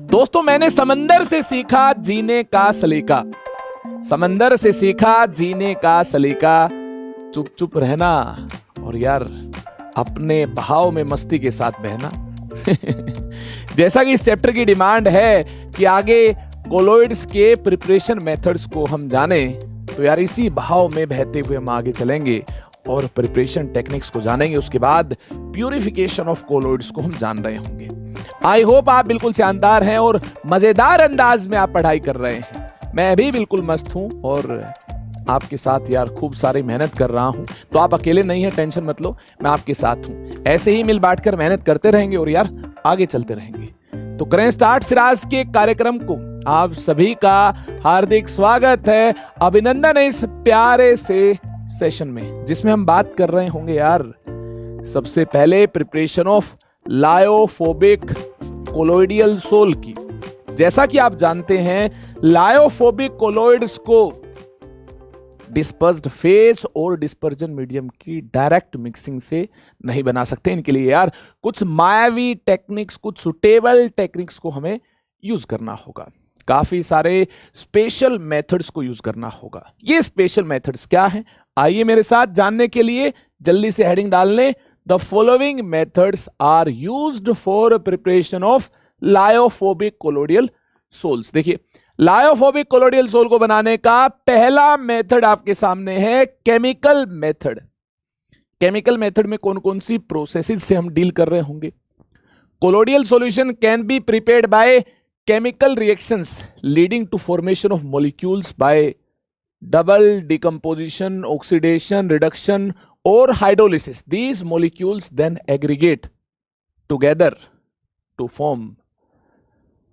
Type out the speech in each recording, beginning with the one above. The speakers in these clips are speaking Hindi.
दोस्तों, मैंने समंदर से सीखा जीने का सलीका। समंदर से सीखा जीने का सलीका, चुप चुप रहना और यार अपने बहाव में मस्ती के साथ बहना। जैसा कि इस चैप्टर की डिमांड है कि आगे कोलॉइड्स के प्रिपरेशन मेथड्स को हम जाने, तो यार इसी बहाव में बहते हुए हम आगे चलेंगे और प्रिपरेशन टेक्निक्स को जानेंगे। उसके बाद प्यूरिफिकेशन ऑफ कोलॉइड्स को हम जान रहे होंगे। आई होप आप बिल्कुल शानदार हैं और मजेदार अंदाज में आप पढ़ाई कर रहे हैं। मैं भी बिल्कुल मस्त हूं और आपके साथ यार खूब सारी मेहनत कर रहा हूं, तो आप अकेले नहीं हैं, टेंशन मत लो, मैं आपके साथ हूं। ऐसे ही मिल बांट कर मेहनत करते रहेंगे और यार आगे चलते रहेंगे। तो करें स्टार्ट फिर आज के कार्यक्रम को। आप सभी का हार्दिक स्वागत है, अभिनंदन है इस प्यारे से सेशन में, जिसमें हम बात कर रहे होंगे यार सबसे पहले preparation of lyophobic colloidal soul की। जैसा कि आप जानते हैं, लायोफोबिक कोलोइड्स को डिस्पर्स्ड फेज और डिस्पर्जन मीडियम की डायरेक्ट मिक्सिंग से नहीं बना सकते। इनके लिए यार कुछ मायावी टेक्निक्स, कुछ सुटेबल टेक्निक्स को हमें यूज करना होगा। काफी सारे स्पेशल मेथड्स को यूज करना होगा। ये स्पेशल मेथड्स क्या हैं, आइए मेरे साथ जानने के लिए जल्दी से हेडिंग डाल लें। The following methods are used for preparation of lyophobic colloidal sols. देखिए, लायोफोबिक कोलोइडियल सोल को बनाने का पहला मेथड आपके सामने है केमिकल मेथड। केमिकल मेथड में कौन कौन सी प्रोसेसेस से हम डील कर रहे होंगे। Colloidal solution can be prepared by chemical reactions leading to formation of molecules by double decomposition, oxidation, reduction or hydrolysis. These molecules then aggregate together to form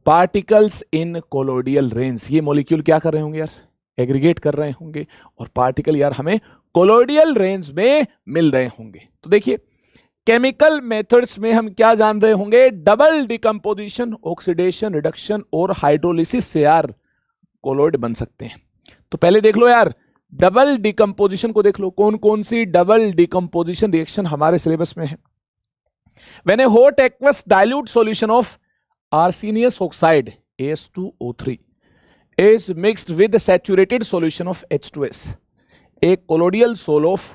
particles in colloidal range. ये molecule क्या कर रहे होंगे यार, एग्रीगेट कर रहे होंगे और पार्टिकल यार हमें कोलोइडियल रेंज में मिल रहे होंगे। तो देखिए, केमिकल मेथड्स में हम क्या जान रहे होंगे, डबल डिकम्पोजिशन, ऑक्सीडेशन, रिडक्शन और हाइड्रोलिसिस से यार कोलोइड बन सकते हैं। तो पहले देख लो यार, डबल डिकम्पोजिशन को देख लो, कौन कौन सी डबल डिकम्पोजिशन रिएक्शन हमारे सिलेबस में है। When a hot aqueous dilute solution of arsenious oxide AS2O3 is mixed with the saturated solution of H2S, a colloidal sol of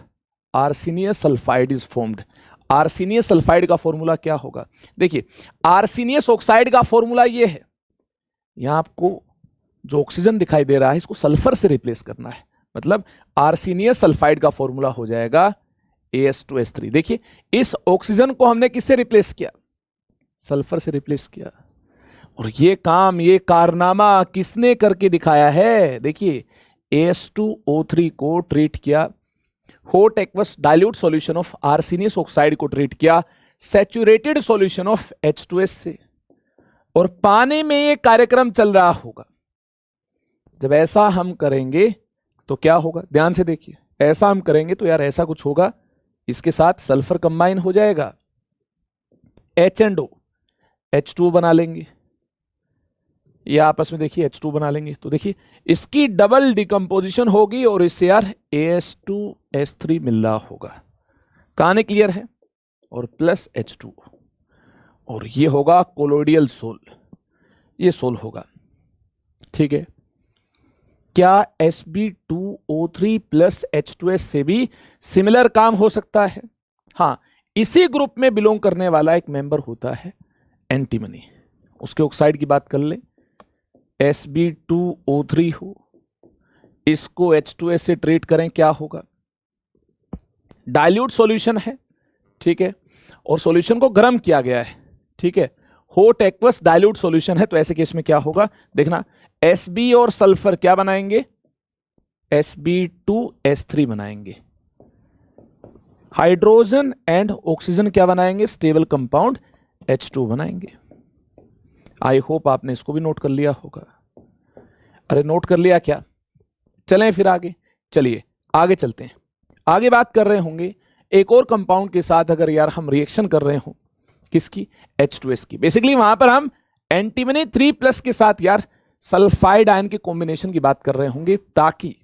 arsenious sulfide is formed. Arsenious sulphide का फॉर्मूला क्या होगा, देखिए आर्सेनियस ऑक्साइड का फॉर्मूला ये है, यहां आपको जो ऑक्सीजन दिखाई दे रहा है इसको सल्फर से रिप्लेस करना है, मतलब आर्सेनियस सल्फाइड का फॉर्मूला हो जाएगा AS2S3। देखिए इस ऑक्सीजन को हमने किससे रिप्लेस किया, सल्फर से रिप्लेस किया। और ये काम, ये कारनामा किसने करके दिखाया है, देखिए AS2O3 को ट्रीट किया, hot aqueous dilute solution of arsenious oxide को ट्रीट किया सैचुरेटेड सॉल्यूशन ऑफ H2S से, और पानी में ये कार्यक्रम चल रहा होगा। जब ऐसा हम करेंगे तो क्या होगा, ध्यान से देखिए, ऐसा हम करेंगे तो यार ऐसा कुछ होगा, इसके साथ सल्फर कंबाइन हो जाएगा, H&O H2O बना लेंगे, ये आपस में देखिए H2 बना लेंगे। तो देखिए इसकी डबल डिकम्पोजिशन होगी और इससे यार AS2S3 मिल रहा होगा, कहानी क्लियर है, और प्लस H2, और ये होगा कोलोइडियल सोल, ये सोल होगा, ठीक है। क्या Sb2O3 प्लस H2S से भी सिमिलर काम हो सकता है, हाँ। इसी ग्रुप में बिलोंग करने वाला एक मेंबर होता है एंटीमनी, उसके ऑक्साइड की बात कर ले, Sb2O3 हो, इसको H2S से ट्रीट करें, क्या होगा, डाइल्यूट सॉल्यूशन है, ठीक है, और सॉल्यूशन को गर्म किया गया है, ठीक है, हॉट एक्वस डाइल्यूट सॉल्यूशन है। तो ऐसे केस में क्या होगा, देखना Sb और सल्फर क्या बनाएंगे, Sb2S3 बनाएंगे, हाइड्रोजन एंड ऑक्सीजन क्या बनाएंगे, स्टेबल कंपाउंड H2 बनाएंगे। आई होप आपने इसको भी नोट कर लिया होगा। अरे नोट कर लिया क्या, चलें फिर आगे, चलिए आगे चलते हैं। आगे बात कर रहे होंगे एक और कंपाउंड के साथ, अगर यार हम रिएक्शन कर रहे हो किसकी, H2S की। बेसिकली वहां पर हम एंटीमनी 3+ के साथ यार सल्फाइड आयन के कॉम्बिनेशन की बात कर रहे होंगे, ताकि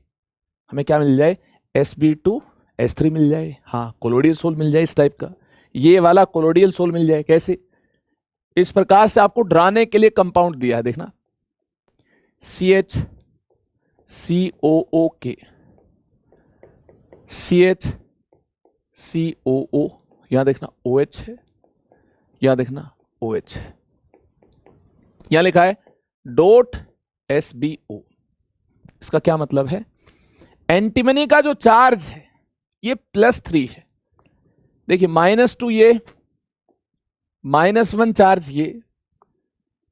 हमें क्या मिल जाए, Sb2S3 मिल जाए, हाँ कोलोइडियल सोल मिल जाए इस टाइप का, ये वाला कोलोइडियल सोल मिल जाए। कैसे, इस प्रकार से आपको डराने के लिए कंपाउंड दिया है, देखना CH COO के, CH COO, यहां देखना OH है, यहां देखना OH है, यहां लिखा है डॉट SBO। इसका क्या मतलब है? एंटीमनी का जो चार्ज है ये +3 है। देखिए -2 ये, -1 चार्ज ये,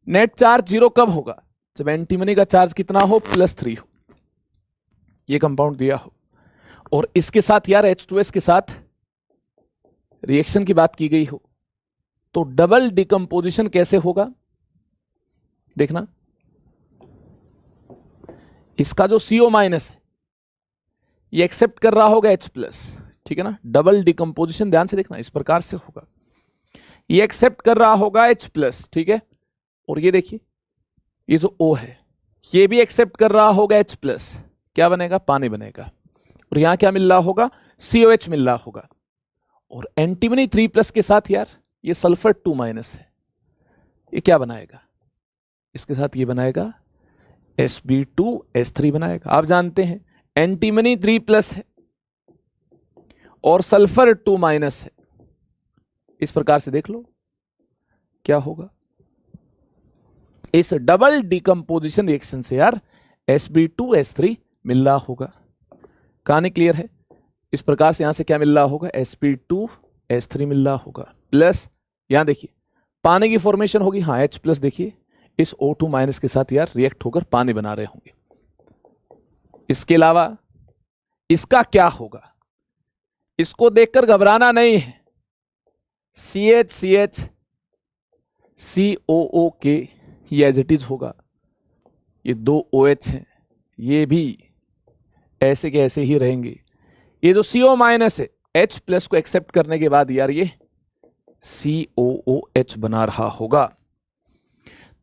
नेट चार्ज 0 कब होगा? जब एंटीमनी का चार्ज कितना हो? +3 हो, ये कंपाउंड दिया हो। और इसके साथ यार H2S के साथ रिएक्शन की बात की गई हो, तो डबल डिकम्पोजिशन कैसे होगा? देखना इसका जो CO- है ये एक्सेप्ट कर रहा होगा H+, ठीक है ना। डबल डिकम्पोजिशन ध्यान से देखना, इस प्रकार से होगा, ये एक्सेप्ट कर रहा होगा H+, ठीक है। और ये देखिए ये जो O है ये भी एक्सेप्ट कर रहा होगा H+, क्या बनेगा? पानी बनेगा। और यहां क्या मिल रहा होगा? COH मिल रहा होगा। और एंटीमनी 3+ के साथ यार ये सल्फर 2- है, ये क्या बनाएगा? इसके साथ ये बनाएगा Sb2S3 बनाएगा। आप जानते हैं एंटीमनी 3+ है और सल्फर 2- है, इस प्रकार से देख लो क्या होगा। इस डबल डिकम्पोजिशन रिएक्शन से यार Sb2S3 मिल रहा होगा। कहानी क्लियर है? इस प्रकार से यहां से क्या मिल रहा होगा? Sp2S3 मिल रहा होगा, प्लस यहां देखिए पानी की फॉर्मेशन होगी, हाँ H+, देखिए इस O2- के साथ यार रिएक्ट होकर पानी बना रहे होंगे। इसके अलावा इसका क्या होगा? इसको देखकर घबराना नहीं है, CH COO के ये एज इट इज होगा, ये 2 OH हैं ये भी ऐसे के ऐसे ही रहेंगे। ये जो CO- है H+ को एक्सेप्ट करने के बाद यार ये COOH बना रहा होगा।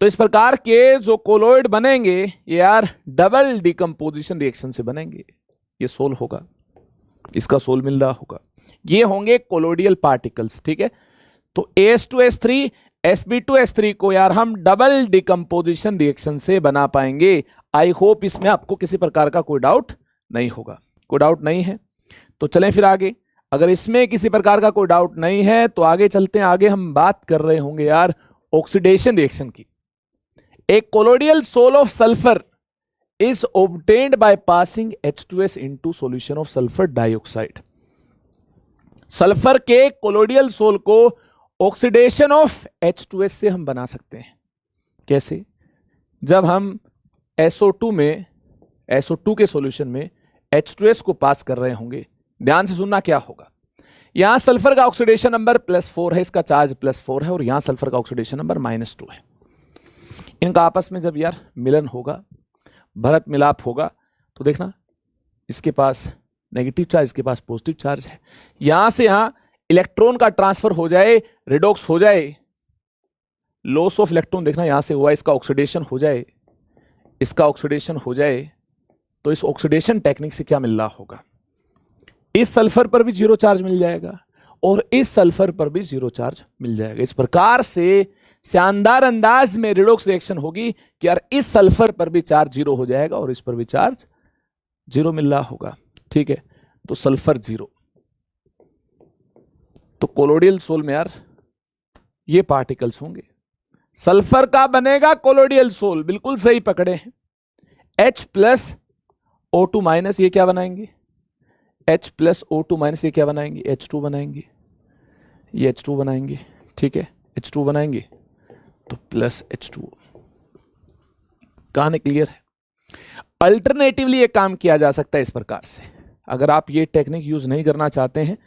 तो इस प्रकार के जो कोलोइड बनेंगे ये यार डबल डिकम्पोजिशन रिएक्शन से बनेंगे। ये सोल होगा, इसका सोल मिल रहा होगा, ये होंगे कोलोइडियल पार्टिकल्स, ठीक है। तो AS2S3 Sb2S3 को यार हम डबल डिकम्पोजिशन रिएक्शन से बना पाएंगे। आई होप इसमें आपको किसी प्रकार का कोई डाउट नहीं होगा। कोई डाउट नहीं है तो चलें फिर आगे। अगर इसमें किसी प्रकार का कोई डाउट नहीं है तो आगे चलते हैं। आगे हम बात कर रहे होंगे यार ऑक्सीडेशन रिएक्शन की। एक colloidal sol of sulphur is obtained by passing H2S into solution of sulfur dioxide। Sulphur के कोलोइडियल सोल को ऑक्सीडेशन ऑफ H2S से हम बना सकते हैं। कैसे? जब हम SO2 के सॉल्यूशन में H2S को पास कर रहे होंगे, ध्यान से सुनना क्या होगा। यहां सल्फर का ऑक्सीडेशन नंबर +4 है, इसका चार्ज +4 है, और यहां सल्फर का ऑक्सीडेशन नंबर -2 है। इनका आपस में जब यार मिलन होगा, भरत मिलाप होगा, तो देखना इसके पास नेगेटिव चार्ज, इसके पास पॉजिटिव चार्ज है। यहां से यहां इलेक्ट्रॉन का ट्रांसफर हो जाए, रिडॉक्स हो जाए, लॉस ऑफ इलेक्ट्रॉन देखना यहां से हुआ, इसका ऑक्सीडेशन हो जाए, इसका ऑक्सीडेशन हो जाए, तो इस ऑक्सीडेशन टेक्निक से क्या मिल रहा होगा? इस सल्फर पर भी 0 चार्ज मिल जाएगा और इस सल्फर पर भी 0 चार्ज मिल जाएगा। इस प्रकार से शानदार अंदाज में रिडॉक्स रिएक्शन होगी कि यार इस सल्फर पर भी चार्ज 0 हो जाएगा और इस पर भी चार्ज 0 मिल रहा होगा, ठीक है। तो सल्फर 0, तो कोलोइडियल सोल में यार ये पार्टिकल्स होंगे। सल्फर का बनेगा कोलोइडियल सोल, बिल्कुल सही पकड़े हैं। H+O2- ये क्या बनाएंगे? H+O2- ये क्या बनाएंगे? H2 बनाएंगे, ये H2 बनाएंगे, ठीक है, H2 बनाएंगे तो +H2। कहानी क्लियर है? अल्टरनेटिवली ये काम किया जा सकता है इस प्रकार से। अगर आप ये टेक्निक यूज नहीं करना चाहते हैं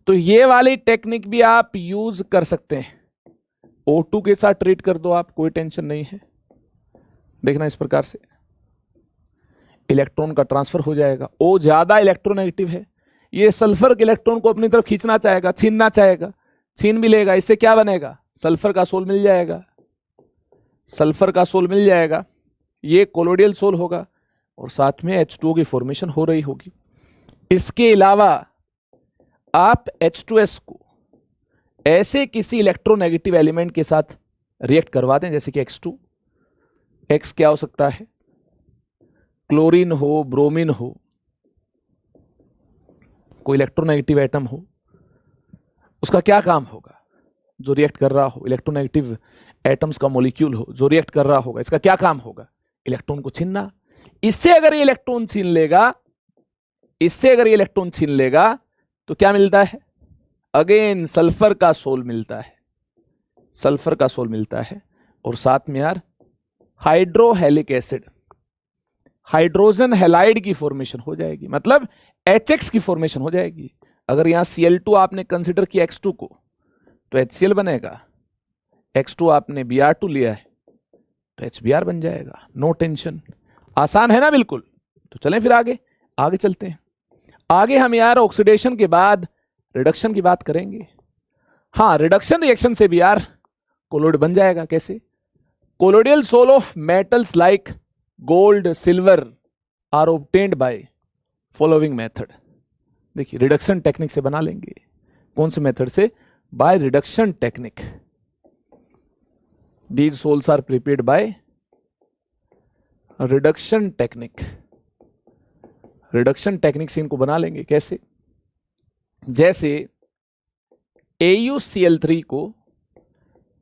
तो ये वाली टेक्निक भी आप यूज कर सकते हैं। O2 के साथ ट्रीट कर दो आप, कोई टेंशन नहीं है। देखना इस प्रकार से इलेक्ट्रॉन का ट्रांसफर हो जाएगा। O ज्यादा इलेक्ट्रोनेगेटिव है, ये सल्फर के इलेक्ट्रॉन को अपनी तरफ खींचना चाहेगा, छीनना चाहेगा, छीन भी लेगा। इससे क्या बनेगा? सल्फर का सोल मिल जाएगा, सल्फर का सोल मिल जाएगा, ये कोलोइडियल सोल होगा और साथ में H2O की फॉर्मेशन हो रही होगी। इसके अलावा आप H2S को ऐसे किसी इलेक्ट्रोनेगेटिव एलिमेंट के साथ रिएक्ट करवा दें, जैसे कि X2, X क्या हो सकता है, क्लोरीन हो, ब्रोमीन हो, कोई इलेक्ट्रोनेगेटिव एटम हो, उसका क्या काम होगा, जो रिएक्ट कर रहा हो, इलेक्ट्रोनेगेटिव एटम्स का मॉलिक्यूल हो जो रिएक्ट कर रहा होगा, इसका क्या काम होगा, इलेक्ट्रॉन को छीनना। इससे अगर ये इलेक्ट्रॉन छीन लेगा, इससे अगर ये इलेक्ट्रॉन छीन लेगा तो क्या मिलता है, अगेन सल्फर का सोल मिलता है, सल्फर का सोल मिलता है, और साथ में यार हाइड्रोहेलिक एसिड, हाइड्रोजन हैलाइड की फॉर्मेशन हो जाएगी, मतलब HX की फॉर्मेशन हो जाएगी। अगर यहां Cl2 आपने कंसिडर किया X2 को तो HCl बनेगा, X2 आपने Br2 लिया है तो HBr बन जाएगा, नो टेंशन, आसान है ना बिल्कुल। तो चलें फिर आगे आगे चलते हैं। आगे हम यार ऑक्सीडेशन के बाद रिडक्शन की बात करेंगे। हाँ, रिडक्शन रिएक्शन से भी यार कोलोइड बन जाएगा। कैसे? Colloidal sol of metals like gold silver are obtained by following method. देखिए रिडक्शन टेक्निक से बना लेंगे। कौन से मेथड से? By reduction technique. These sols are prepared by reduction technique. Reduction technique से इनको बना लेंगे। कैसे? जैसे AuCl3 को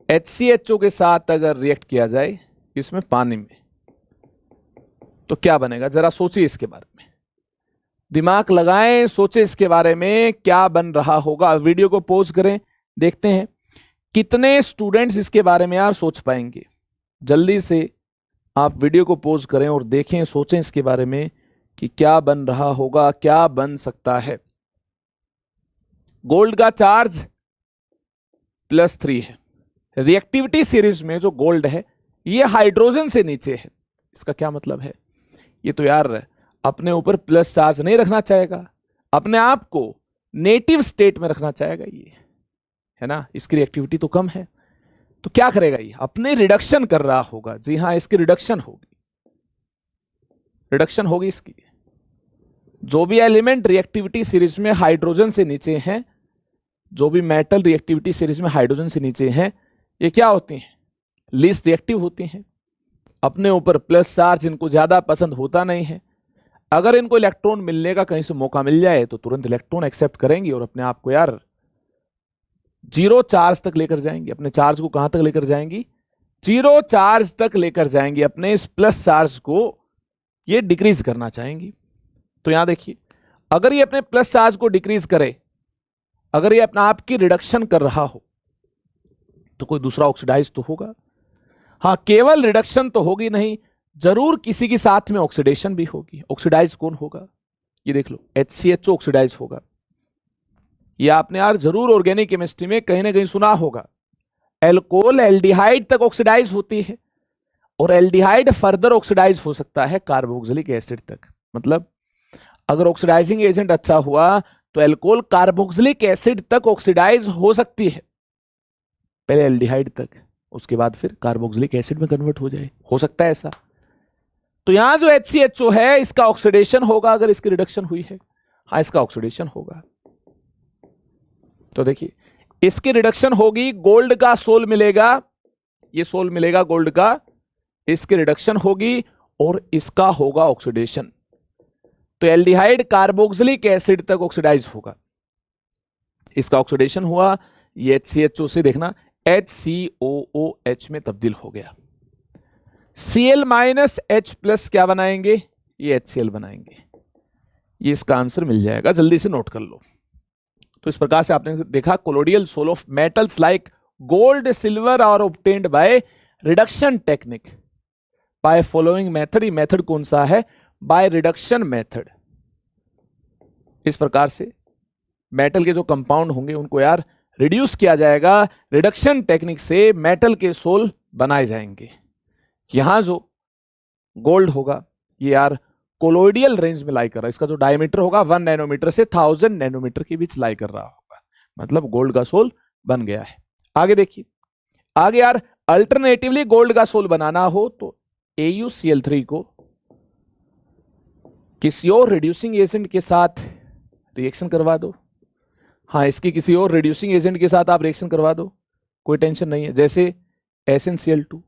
HCHO के साथ अगर रिएक्ट किया जाए इसमें पानी में, तो क्या बनेगा? जरा सोचिए इसके बारे में, दिमाग लगाएं, सोचे इसके बारे में क्या बन रहा होगा। वीडियो को पॉज करें, देखते हैं कितने स्टूडेंट्स इसके बारे में यार सोच पाएंगे। जल्दी से आप वीडियो को पॉज करें और देखें, सोचें इसके बारे में कि क्या बन रहा होगा, क्या बन सकता है। गोल्ड का चार्ज +3 है। रिएक्टिविटी सीरीज में जो गोल्ड है ये हाइड्रोजन से नीचे है। इसका क्या मतलब है? ये तो यार अपने ऊपर प्लस चार्ज नहीं रखना चाहेगा, अपने आप को नेटिव स्टेट में रखना चाहेगा, ये है ना। इसकी रिएक्टिविटी तो कम है, तो क्या करेगा? ये अपने रिडक्शन कर रहा होगा। जी हां, इसकी रिडक्शन होगी, रिडक्शन होगी इसकी। जो भी एलिमेंट रिएक्टिविटी सीरीज में हाइड्रोजन से नीचे हैं, जो भी मेटल रिएक्टिविटी सीरीज में हाइड्रोजन से नीचे हैं, ये क्या होती हैं? लीस्ट रिएक्टिव होती हैं। अपने ऊपर प्लस चार्ज इनको ज्यादा पसंद होता नहीं है। अगर इनको इलेक्ट्रॉन मिलने का कहीं से मौका मिल जाए तो तुरंत इलेक्ट्रॉन एक्सेप्ट करेंगी और अपने आप को यार जीरो चार्ज तक लेकर जाएंगी। अपने चार्ज को कहां तक लेकर जाएंगी? जीरो चार्ज तक लेकर जाएंगी। अपने इस प्लस चार्ज को ये डिक्रीज करना चाहेंगी। तो यहां देखिए, अगर ये अपने प्लस चार्ज को डिक्रीज करे, अगर ये अपना आप की रिडक्शन कर रहा हो, तो कोई दूसरा ऑक्सीडाइज तो होगा। हाँ, केवल रिडक्शन तो होगी नहीं, जरूर किसी के साथ में ऑक्सीडेशन भी होगी। ऑक्सीडाइज कौन होगा? ये देख लो, HCHO ऑक्सीडाइज होगा। ये आपने यार जरूर ऑर्गेनिक केमिस्ट्री में कहीं ना कहीं सुना होगा। एल्कोहल एल्डिहाइड तक ऑक्सीडाइज होती है और एल्डिहाइड फर्दर ऑक्सीडाइज हो सकता है कार्बोक्सिलिक एसिड तक। मतलब अगर ऑक्सीडाइजिंग एजेंट अच्छा हुआ तो एल्कोहल कार्बोक्सिलिक एसिड तक ऑक्सीडाइज हो सकती है, पहले एल्डिहाइड तक, उसके बाद फिर कार्बोक्सिलिक एसिड में कन्वर्ट हो जाए, हो सकता है ऐसा। तो यहां जो HCHO है इसका ऑक्सीडेशन होगा अगर इसकी रिडक्शन हुई है। हाँ, इसका ऑक्सीडेशन होगा। तो देखिए, इसकी रिडक्शन होगी, गोल्ड का सोल मिलेगा, ये सोल मिलेगा गोल्ड का, इसकी रिडक्शन होगी और इसका होगा ऑक्सीडेशन। तो एल्डिहाइड कार्बोक्सिलिक एसिड तक ऑक्सीडाइज होगा, इसका ऑक्सीडेशन हुआ, ये HCHO से देखना HCOOH में तब्दील हो गया। Cl- H+ क्या बनाएंगे? ये HCl बनाएंगे। ये इसका आंसर मिल जाएगा, जल्दी से नोट कर लो। तो इस प्रकार से आपने देखा colloidal sol of metals like gold silver are obtained by reduction technique by following method. ये मेथड कौन सा है? By reduction method. इस प्रकार से मेटल के जो कंपाउंड होंगे उनको यार रिड्यूस किया जाएगा, रिडक्शन टेक्निक से मेटल के सोल बनाए जाएंगे। यहां जो गोल्ड होगा ये यार कोलोइडियल रेंज में लाई कर रहा है। इसका जो डायमीटर होगा 1 नैनोमीटर से 1000 नैनोमीटर के बीच लाई कर रहा होगा, मतलब गोल्ड का सोल बन गया है। आगे देखिए, आगे यार अल्टरनेटिवली गोल्ड का सोल बनाना हो तो AuCl3 को किसी और रिड्यूसिंग एजेंट के साथ रिएक्शन करवा दो। हाँ, इसकी किसी और रिड्यूसिंग एजेंट के साथ आप रिएक्शन करवा दो, कोई टेंशन नहीं है। जैसे SnCl2,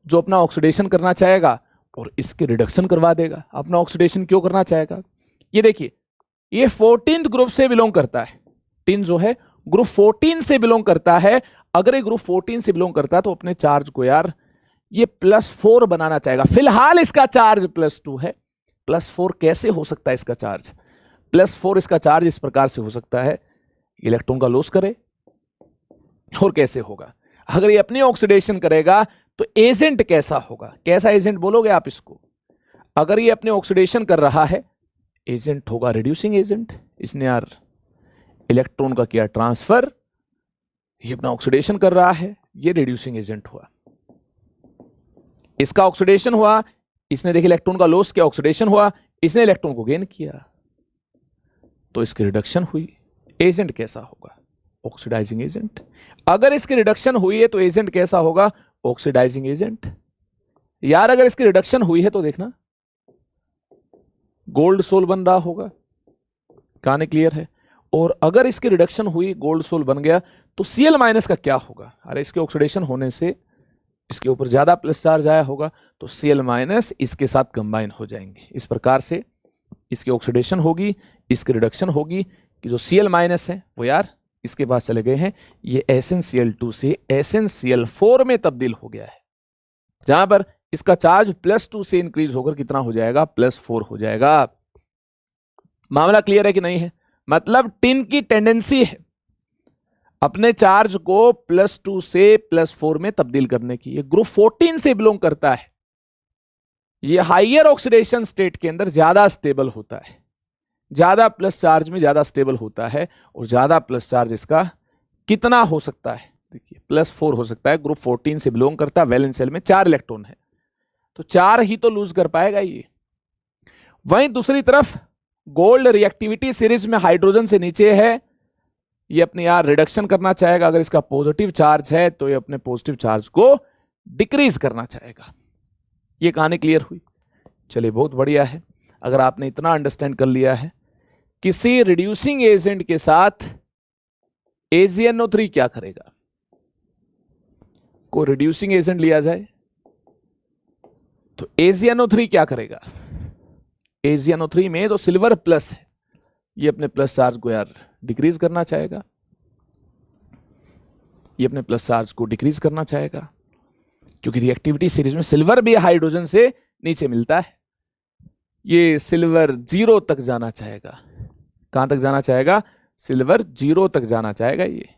जो अपना ऑक्सीडेशन करना चाहेगा और इसके रिडक्शन करवा देगा। अपना ऑक्सीडेशन क्यों करना चाहेगा? ये देखिए, ये 14th ग्रुप से बिलोंग करता है। टिन जो है ग्रुप 14 से बिलोंग करता है। अगर ये ग्रुप 14 से बिलोंग करता है तो अपने चार्ज को यार ये +4 बनाना चाहेगा। फिलहाल इसका चार्ज +2 है। +4 कैसे हो सकता है इसका चार्ज? +4 इसका चार्ज इस प्रकार से हो सकता है, इलेक्ट्रॉन का लॉस करे। और कैसे होगा? अगर ये अपनी ऑक्सीडेशन करेगा तो एजेंट कैसा होगा? कैसा एजेंट बोलोगे आप इसको? अगर ये अपने ऑक्सीडेशन कर रहा है, एजेंट होगा रिड्यूसिंग एजेंट। इसने यार इलेक्ट्रॉन का किया ट्रांसफर, ये अपना ऑक्सीडेशन कर रहा है, ये रिड्यूसिंग एजेंट हुआ। इसका ऑक्सीडेशन हुआ, इसने देखिए इलेक्ट्रॉन का लॉस किया, ऑक्सीडेशन हुआ, इसने इलेक्ट्रॉन को गेन किया, तो इसकी रिडक्शन हुई। एजेंट कैसा होगा? Oxidising agent. अगर इसकी रिडक्शन हुई है तो एजेंट कैसा होगा? Oxidising agent. यार अगर इसकी रिडक्शन हुई है तो देखना गोल्ड सोल बन रहा होगा। कहानी क्लियर है? और अगर इसकी रिडक्शन हुई, गोल्ड सोल बन गया, तो Cl- का क्या होगा? अरे इसके ऑक्सीडेशन होने से इसके ऊपर ज्यादा प्लस चार्ज आया होगा, तो Cl- इसके साथ कंबाइन हो जाएंगे। इस प्रकार से इसकी ऑक्सीडेशन होगी, इसकी रिडक्शन होगी, कि जो Cl- है वो यार इसके पास चले गए हैं, ये SnCl2 से SnCl4 में तब्दील हो गया है, जहां पर इसका चार्ज +2 से इंक्रीज होकर कितना हो जाएगा? +4 हो जाएगा। मामला क्लियर है कि नहीं है? मतलब टिन की टेंडेंसी है अपने चार्ज को +2 से +4 में तब्दील करने की। ये ग्रुप 14 से बिलोंग करता है। ये हाइयर ऑक्सीडेशन स्टेट के अंदर ज्यादा स्टेबल होता है, ज्यादा प्लस चार्ज में ज्यादा स्टेबल होता है। और ज्यादा प्लस चार्ज इसका कितना हो सकता है? देखिए +4 हो सकता है। ग्रुप 14 से बिलोंग करता है, वैलेंस शेल में 4 इलेक्ट्रॉन है, तो 4 ही तो लूज कर पाएगा ये। वहीं दूसरी तरफ गोल्ड रिएक्टिविटी सीरीज में हाइड्रोजन से नीचे है, ये अपने यार रिडक्शन करना चाहेगा। अगर इसका पॉजिटिव चार्ज है तो ये अपने पॉजिटिव चार्ज को डिक्रीज करना चाहेगा। ये कहानी क्लियर हुई? चलिए बहुत बढ़िया है। अगर आपने इतना अंडरस्टैंड कर लिया है, किसी रिड्यूसिंग एजेंट के साथ AgNO3 क्या करेगा? को रिड्यूसिंग एजेंट लिया जाए तो AgNO3 क्या करेगा? AgNO3 में तो सिल्वर प्लस है, ये अपने प्लस चार्ज को यार डिक्रीज करना चाहेगा, ये अपने प्लस चार्ज को डिक्रीज करना चाहेगा, क्योंकि रिएक्टिविटी सीरीज में सिल्वर भी हाइड्रोजन से नीचे मिलता है। ये सिल्वर 0 तक जाना चाहेगा। कहां तक जाना चाहेगा? सिल्वर 0 तक जाना चाहेगा ये,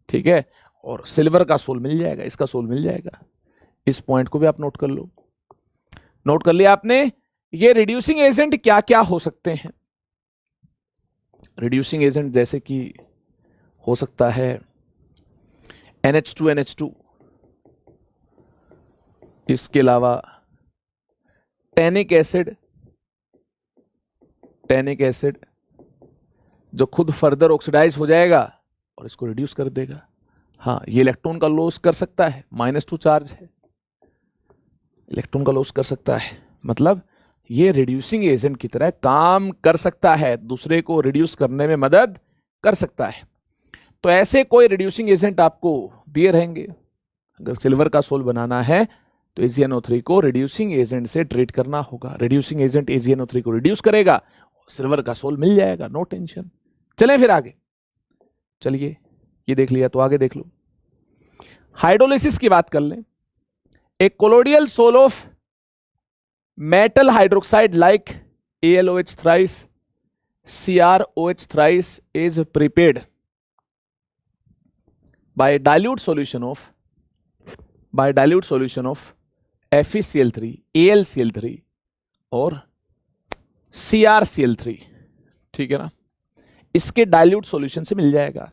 ठीक है। और सिल्वर का सोल मिल जाएगा, इसका सोल मिल जाएगा। इस पॉइंट को भी आप नोट कर लो। नोट कर लिया आपने? ये रिड्यूसिंग एजेंट क्या क्या हो सकते हैं? रिड्यूसिंग एजेंट जैसे कि हो सकता है NH2NH2, इसके अलावा टैनिक एसिड जो खुद फर्दर ऑक्सीडाइज हो जाएगा और इसको रिड्यूस कर देगा। हाँ, ये इलेक्ट्रॉन का लॉस कर सकता है, -2 चार्ज है, इलेक्ट्रॉन का लॉस कर सकता है। मतलब ये रिड्यूसिंग एजेंट की तरह काम कर सकता है, दूसरे को रिड्यूस करने में मदद कर सकता है। तो ऐसे कोई रिड्यूसिंग एजेंट आपको दिए रहेंगे। अगर सिल्वर का सोल बनाना है तो AgNO3 को रिड्यूसिंग एजेंट से ट्रीट करना होगा। रिड्यूसिंग एजेंट AgNO3 को रिड्यूस करेगा, सिल्वर का सोल मिल जाएगा, नो टेंशन। चलें फिर आगे। चलिए ये देख लिया तो आगे देख लो। हाइड्रोलिसिस की बात कर लें। एक colloidal sol of metal hydroxide like AlOH thrice CrOH thrice is prepared by dilute solution of FeCl3, AlCl3 और CrCl3, ठीक है ना। इसके डाइल्यूट सॉल्यूशन से मिल जाएगा।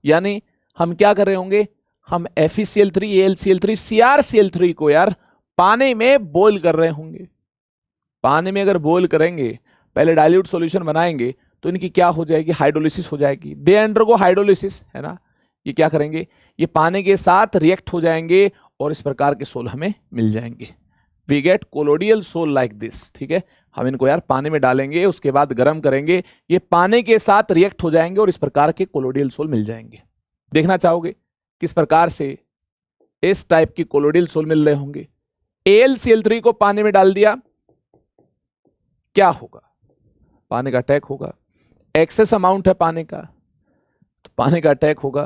यानी हम क्या कर रहे होंगे? हम FeCl3, AlCl3, CrCl3 को यार पानी में बॉईल कर रहे होंगे। पानी में अगर बॉईल करेंगे, पहले डाइल्यूट सॉल्यूशन बनाएंगे, तो इनकी क्या हो जाएगी? हाइड्रोलिसिस हो जाएगी। दे अंडरगो हाइड्रोलिसिस, है ना। ये क्या करेंगे? ये पानी के साथ रिएक्ट हो जाएंगे और इस प्रकार के सोल हमें मिल जाएंगे। We get colloidal sol like this, ठीक है। हम इनको यार पानी में डालेंगे, उसके बाद गर्म करेंगे, ये पानी के साथ रिएक्ट हो जाएंगे और इस प्रकार के कोलोडियल सोल मिल जाएंगे। देखना चाहोगे किस प्रकार से इस टाइप की कोलोडियल सोल मिल रहे होंगे। AlCl3 को पानी में डाल दिया, क्या होगा? पानी का अटैक होगा। एक्सेस अमाउंट है पानी का, तो पानी का अटैक होगा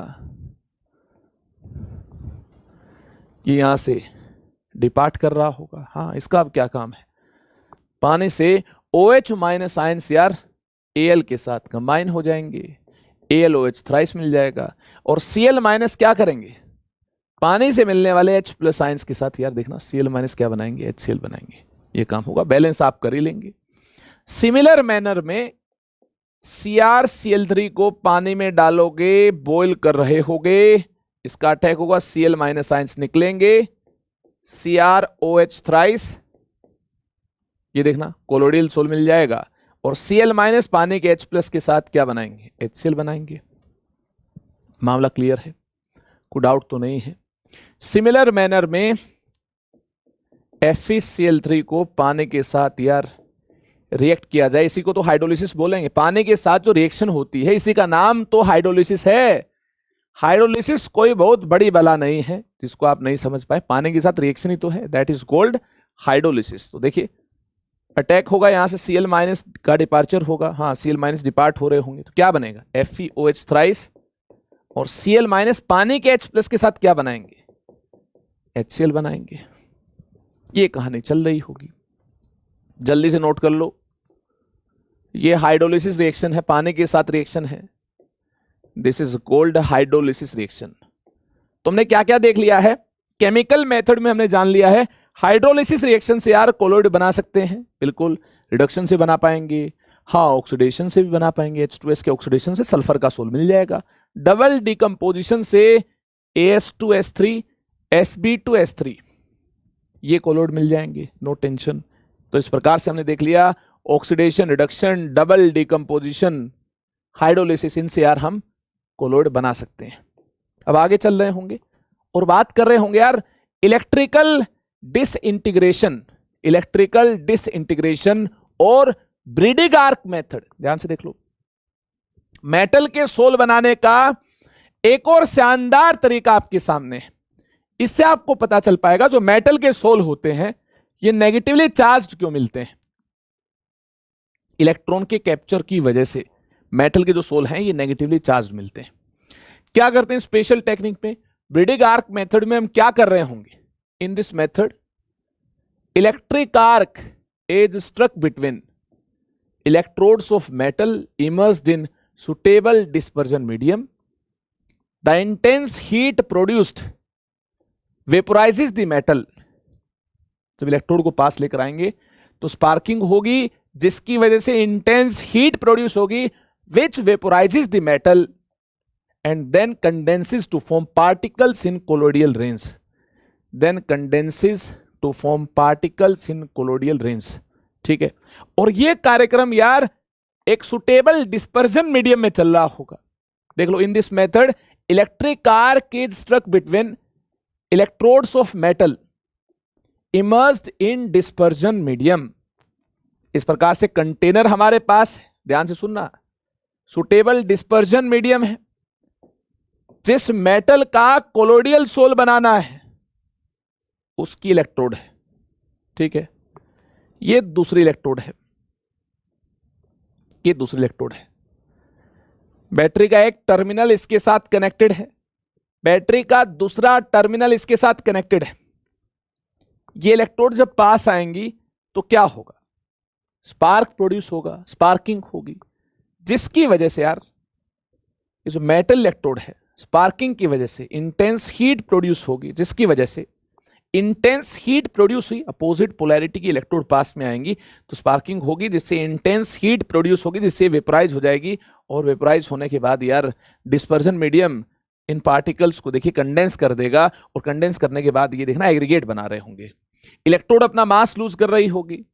कि यहां से डिपार्ट कर रहा होगा। हाँ, इसका अब क्या काम है? पानी से OH माइनस आयंस यार Al के साथ कंबाइन हो जाएंगे, AlOH थ्राइस मिल जाएगा। और Cl माइनस क्या करेंगे? पानी से मिलने वाले H प्लस आयंस के साथ यार देखना Cl माइनस क्या बनाएंगे? HCl बनाएंगे। ये काम होगा, बैलेंस आप कर ही लेंगे। सिमिलर मैनर में CrCl3 को पानी में डालोगे, बॉईल कर रहे होगे, इसका अटैक होगा, Cl माइनस आयंस निकलेंगे, CrOH थ्राइस, ये देखना कोलोडियल सोल मिल जाएगा। और Cl माइनस पानी के H प्लस के साथ क्या बनाएंगे? HCl बनाएंगे। मामला क्लियर है? कोई डाउट तो नहीं है? सिमिलर मैनर में FeCl3 को पानी के साथ यार रिएक्ट किया जाए, इसी को तो हाइड्रोलिसिस बोलेंगे। पानी के साथ जो रिएक्शन होती है इसी का नाम तो हाइड्रोलिसिस है। हाइड्रोलिसिस कोई बहुत बड़ी बला नहीं है जिसको आप नहीं समझ पाए, पानी के साथ रिएक्शन ही तो है, दैट इज कॉल्ड हाइड्रोलिसिस। तो देखिए अटैक होगा, यहां से Cl माइनस का डिपार्चर होगा, हाँ Cl माइनस डिपार्ट हो रहे होंगे, तो क्या बनेगा? FeOH थ्राइस, और Cl माइनस पानी के H प्लस के साथ क्या बनाएंगे? HCl बनाएंगे। ये कहानी चल रही होगी, जल्दी से नोट कर लो। ये हाइड्रोलिसिस रिएक्शन है, पानी के साथ रिएक्शन है, this is called hydrolysis reaction. तुमने क्या क्या देख लिया है? केमिकल मेथड में हमने जान लिया है हाइड्रोलिसिस रिएक्शन से यार कोलोइड बना सकते हैं, बिल्कुल। रिडक्शन से बना पाएंगे, हाँ ऑक्सीडेशन से भी बना पाएंगे, H2S के ऑक्सीडेशन से सल्फर का सोल मिल जाएगा। डबल डिकम्पोजिशन से AS2S3 Sb2S3 ये कोलोइड मिल जाएंगे, नो टेंशन। तो इस प्रकार से हमने देख लिया oxidation, reduction, double decomposition, hydrolysis, इनसे यार हम कोलोइड बना सकते हैं। अब आगे चल रहे होंगे और बात कर रहे होंगे यार इलेक्ट्रिकल डिसइंटीग्रेशन, इलेक्ट्रिकल डिसइंटीग्रेशन और ब्रीडिंग आर्क मेथड। ध्यान से देख लो, मेटल के सोल बनाने का एक और शानदार तरीका आपके सामने है। इससे आपको पता चल पाएगा जो मेटल के सोल होते हैं ये नेगेटिवली चार्ज्ड क्यों मिलते हैं। इलेक्ट्रॉन के कैप्चर की वजह से मेटल के जो सोल हैं ये नेगेटिवली चार्ज्ड मिलते हैं। क्या करते हैं स्पेशल टेक्निक में, ब्रीडिंग आर्क मेथड में हम क्या कर रहे होंगे? इन this method electric arc is struck between electrodes of metal immersed in suitable dispersion medium. The intense heat produced vaporizes the metal. जब इलेक्ट्रोड को पास लेकर आएंगे तो स्पार्किंग होगी जिसकी वजह से इंटेंस हीट प्रोड्यूस होगी which vaporizes the metal and then condenses to form particles in colloidal rings. Then condenses to form particles in colloidal rings. ठीक है, और ये कार्यक्रम यार एक सुटेबल डिस्पर्जन मीडियम में चल रहा होगा। देख लो, in this method electric arc is struck between electrodes of metal immersed in dispersion medium. इस प्रकार से कंटेनर हमारे पास, ध्यान से सुनना, सुटेबल डिस्पर्जन मीडियम है। जिस मेटल का कोलोइडल सोल बनाना है उसकी इलेक्ट्रोड है, ठीक है, ये दूसरी इलेक्ट्रोड है, ये दूसरी इलेक्ट्रोड है। बैटरी का एक टर्मिनल इसके साथ कनेक्टेड है, बैटरी का दूसरा टर्मिनल इसके साथ कनेक्टेड है। ये इलेक्ट्रोड जब पास आएंगी तो क्या होगा? स्पार्क प्रोड्यूस होगा, स्पार्किंग होगी, जिसकी वजह से यार ये जो मेटल इलेक्ट्रोड है स्पार्किंग की वजह से इंटेंस हीट प्रोड्यूस होगी, जिसकी वजह से इंटेंस हीट प्रोड्यूस हुई, अपोजिट पोलैरिटी की इलेक्ट्रोड पास में आएंगी तो स्पार्किंग होगी, जिससे इंटेंस हीट प्रोड्यूस होगी, जिससे वेपराइज हो जाएगी। और वेपराइज होने के बाद यार डिस्पर्जन मीडियम इन पार्टिकल्स को देखिए कंडेंस कर देगा, और कंडेंस करने के बाद ये देखना एग्रीगेट बना रहे होंगे। इलेक्ट्रोड अपना मास लूज कर रही होगी,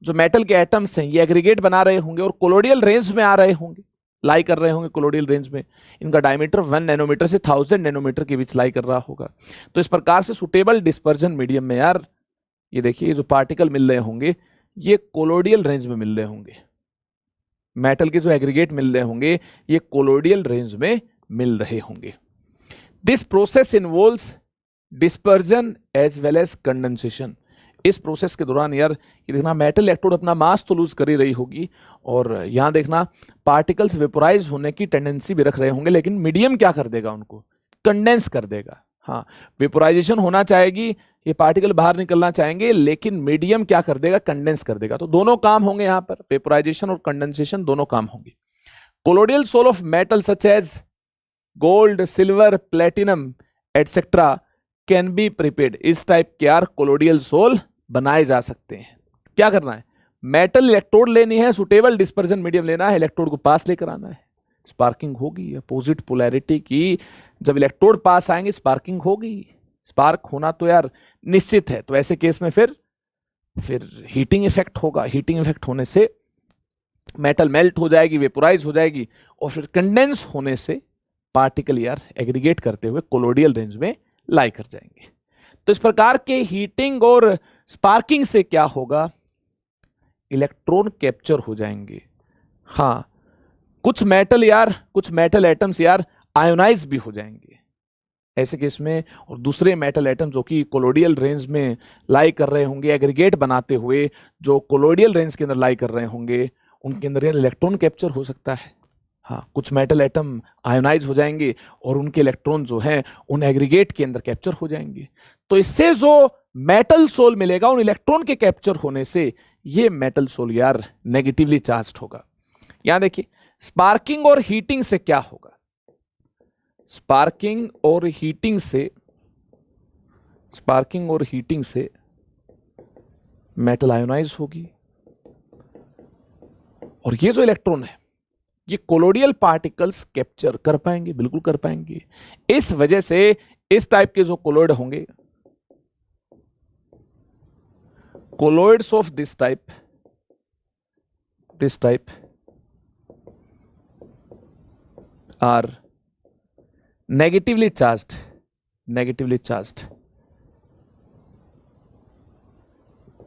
जो मेटल के एटम्स हैं ये एग्रीगेट बना रहे होंगे और कोलोइडल रेंज में आ रहे होंगे, लाई कर रहे होंगे कोलोइडल रेंज में। इनका डायमीटर 1 नैनोमीटर से 1000 नैनोमीटर के बीच लाई कर रहा होगा। तो इस प्रकार से सुटेबल डिस्पर्जन मीडियम में यार ये देखिए जो पार्टिकल मिल रहे होंगे ये कोलोइडल रेंज में मिल रहे होंगे, मेटल के जो एग्रीगेट मिल रहे होंगे ये कोलोइडल रेंज में मिल रहे होंगे। This process involves dispersion as well as condensation. इस प्रोसेस के दौरान यार ये देखना मेटल इलेक्ट्रोड अपना मास तो लूज कर ही रही होगी, और यहाँ देखना पार्टिकल्स वेपोराइज होने की टेंडेंसी भी रख रहे होंगे, लेकिन मीडियम क्या कर देगा, उनको कंडेंस कर देगा। हाँ, वेपोराइजेशन होना चाहेगी, ये पार्टिकल बाहर निकलना चाहेंगे, लेकिन मीडियम क्या कर देगा, कंडेंस कर देगा। तो दोनों काम होंगे यहाँ पर, वेपोराइजेशन और कंडेंसेशन दोनों काम होंगे। Colloidal sol of metal such as gold, silver, platinum etcetera can be prepared. इस टाइप के यार कोलोडियल सोल बनाए जा सकते हैं। क्या करना है, मेटल इलेक्ट्रोड लेनी है, सुटेबल डिस्पर्जन मीडियम लेना है, इलेक्ट्रोड को पास लेकर आना है, स्पार्किंग होगी अपोजिट पोलैरिटी की। जब इलेक्ट्रोड पास आएंगे स्पार्किंग होगी, स्पार्क होना तो यार निश्चित है। तो ऐसे केस में फिर हीटिंग इफेक्ट होगा, हीटिंग इफेक्ट होने से मेटल मेल्ट हो जाएगी, वेपोराइज हो जाएगी, और फिर कंडेंस होने से पार्टिकल यार एग्रीगेट करते हुए कोलोडियल रेंज में लाई कर जाएंगे। तो इस प्रकार के हीटिंग और स्पार्किंग से क्या होगा, इलेक्ट्रॉन कैप्चर हो जाएंगे। हाँ, कुछ मेटल एटम्स यार आयोनाइज भी हो जाएंगे ऐसे केस में, और दूसरे मेटल एटम जो कि कोलोडियल रेंज में लाई कर रहे होंगे, एग्रीगेट बनाते हुए जो कोलोडियल रेंज के अंदर लाई कर रहे होंगे, उनके अंदर इलेक्ट्रॉन कैप्चर हो सकता है। हाँ, कुछ मेटल एटम आयोनाइज हो जाएंगे और उनके इलेक्ट्रॉन जो हैं उन एग्रीगेट के अंदर कैप्चर हो जाएंगे। तो इससे जो मेटल सोल मिलेगा उन इलेक्ट्रॉन के कैप्चर होने से, ये मेटल सोल यार नेगेटिवली चार्ज्ड होगा। यहां देखिए, स्पार्किंग और हीटिंग से क्या होगा, स्पार्किंग और हीटिंग से मेटल आयोनाइज होगी, और ये जो इलेक्ट्रॉन है ये कोलोडियल पार्टिकल्स कैप्चर कर पाएंगे, बिल्कुल कर पाएंगे। इस वजह से इस टाइप के जो कोलोइड होंगे, colloids of this type are negatively charged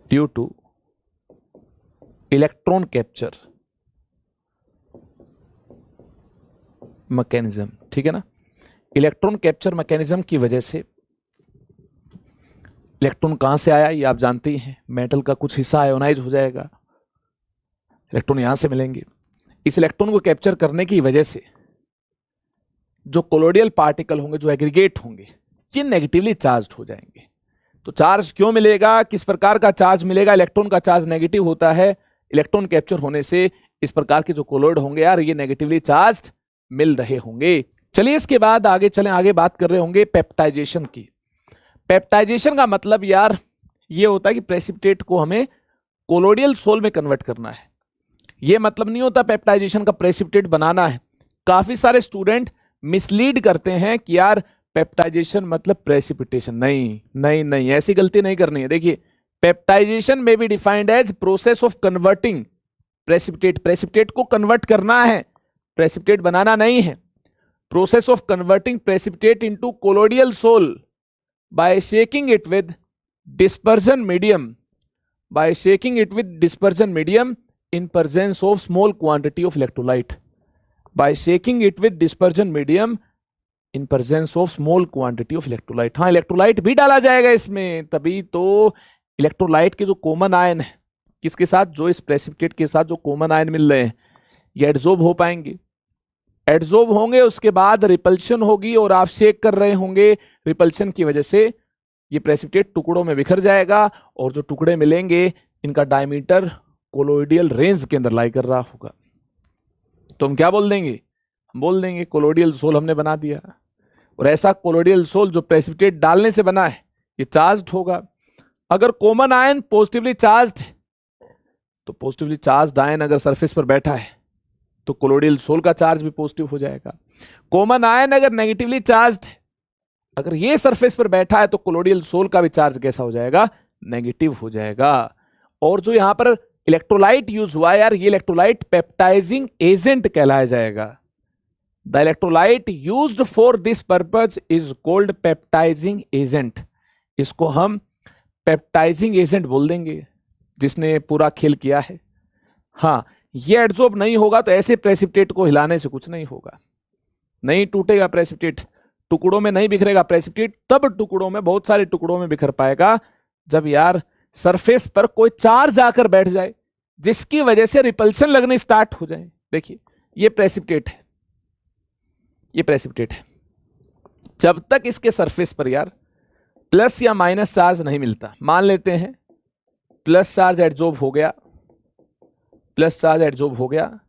due to electron capture mechanism. ठीक है ना, इलेक्ट्रॉन कैप्चर मैकेनिज्म की वजह से, इलेक्ट्रॉन कहां से आया ये आप जानते ही हैं, मेटल का कुछ हिस्सा आयोनाइज हो जाएगा, इलेक्ट्रॉन यहां से मिलेंगे। इस इलेक्ट्रॉन को कैप्चर करने की वजह से जो कोलोडियल पार्टिकल होंगे, जो एग्रीगेट होंगे, ये नेगेटिवली चार्ज्ड हो जाएंगे। तो चार्ज क्यों मिलेगा, किस प्रकार का चार्ज मिलेगा, इलेक्ट्रॉन का चार्ज नेगेटिव होता है, इलेक्ट्रॉन कैप्चर होने से इस प्रकार के जो कोलोइड होंगे यार ये नेगेटिवली चार्ज्ड मिल रहे होंगे। चलिए इसके बाद आगे बात कर रहे होंगे पेप्टाइजेशन की। पेप्टाइजेशन का मतलब यार ये होता है कि प्रेसिपिटेट को हमें कोलोडियल सोल में कन्वर्ट करना है। ये मतलब नहीं होता पेप्टाइजेशन का प्रेसिपिटेट बनाना है। काफी सारे स्टूडेंट मिसलीड करते हैं कि यार पेप्टाइजेशन मतलब प्रेसिपिटेशन। नहीं, ऐसी गलती नहीं करनी है। देखिए, पेप्टाइजेशन में be defined as process of converting precipitate को कन्वर्ट करना है, प्रेसिपिटेट बनाना नहीं है। Process of converting precipitate into colloidal sol by shaking it with dispersion medium in presence of small quantity of electrolyte, by shaking it with dispersion medium in presence of small quantity of electrolyte। हाँ, इलेक्ट्रोलाइट भी डाला जाएगा इसमें, तभी तो इलेक्ट्रोलाइट के जो कॉमन आयन है, किसके साथ, जो इस प्रेसिपिटेट के साथ जो कॉमन आयन मिल रहे हैं ये एडजॉर्ब हो पाएंगे, एडजॉर्ब होंगे, उसके बाद रिपल्शन होगी और आप शेक कर रहे होंगे, रिपल्शन की वजह से ये प्रेसिपिटेट टुकड़ों में बिखर जाएगा, और जो टुकड़े मिलेंगे इनका डायमीटर कोलोइडियल रेंज के अंदर लाई कर रहा होगा। तो हम क्या बोल देंगे, हम बोल देंगे कोलोइडियल सोल हमने बना दिया। और ऐसा कोलोइडियल सोल जो प्रेसिपिटेट डालने से बना है ये चार्ज्ड होगा। अगर कॉमन आयन पॉजिटिवली चार्ज्ड है तो पॉजिटिवली चार्ज्ड आयन अगर सरफेस पर बैठा है तो कोलोइडियल सोल का चार्ज भी पॉजिटिव हो जाएगा। कॉमन आयन अगर नेगेटिवली चार्ज्ड है, अगर ये सरफेस पर बैठा है तो कोलोइडियल सोल का भी चार्ज कैसा हो जाएगा, नेगेटिव हो जाएगा। और जो यहां पर इलेक्ट्रोलाइट यूज हुआ यार, ये इलेक्ट्रोलाइट पेप्टाइजिंग एजेंट कहलाया जाएगा। The electrolyte used for this purpose is called peptising agent. इसको हम पेप्टाइजिंग एजेंट बोल देंगे, जिसने पूरा खेल किया है। हाँ, ये एडजॉर्ब नहीं होगा तो ऐसे प्रेसिपिटेट को हिलाने से कुछ नहीं होगा, नहीं टूटेगा प्रेसिपिटेट, टुकड़ों में नहीं बिखरेगा प्रेसिपिटेट, तब टुकड़ों में, बहुत सारे टुकड़ों में बिखर पाएगा जब यार सरफेस पर कोई चार्ज आकर बैठ जाए जिसकी वजह से रिपल्शन लगने स्टार्ट हो जाए। देखिए ये प्रेसिपिटेट है, ये प्रेसिपिटेट है। जब तक इसके सरफेस पर यार प्लस या माइनस चार्ज नहीं मिलता, मान लेते हैं प्लस चार्ज एडजॉर्ब हो गया, प्लस चार्ज एडजॉर्ब हो गया,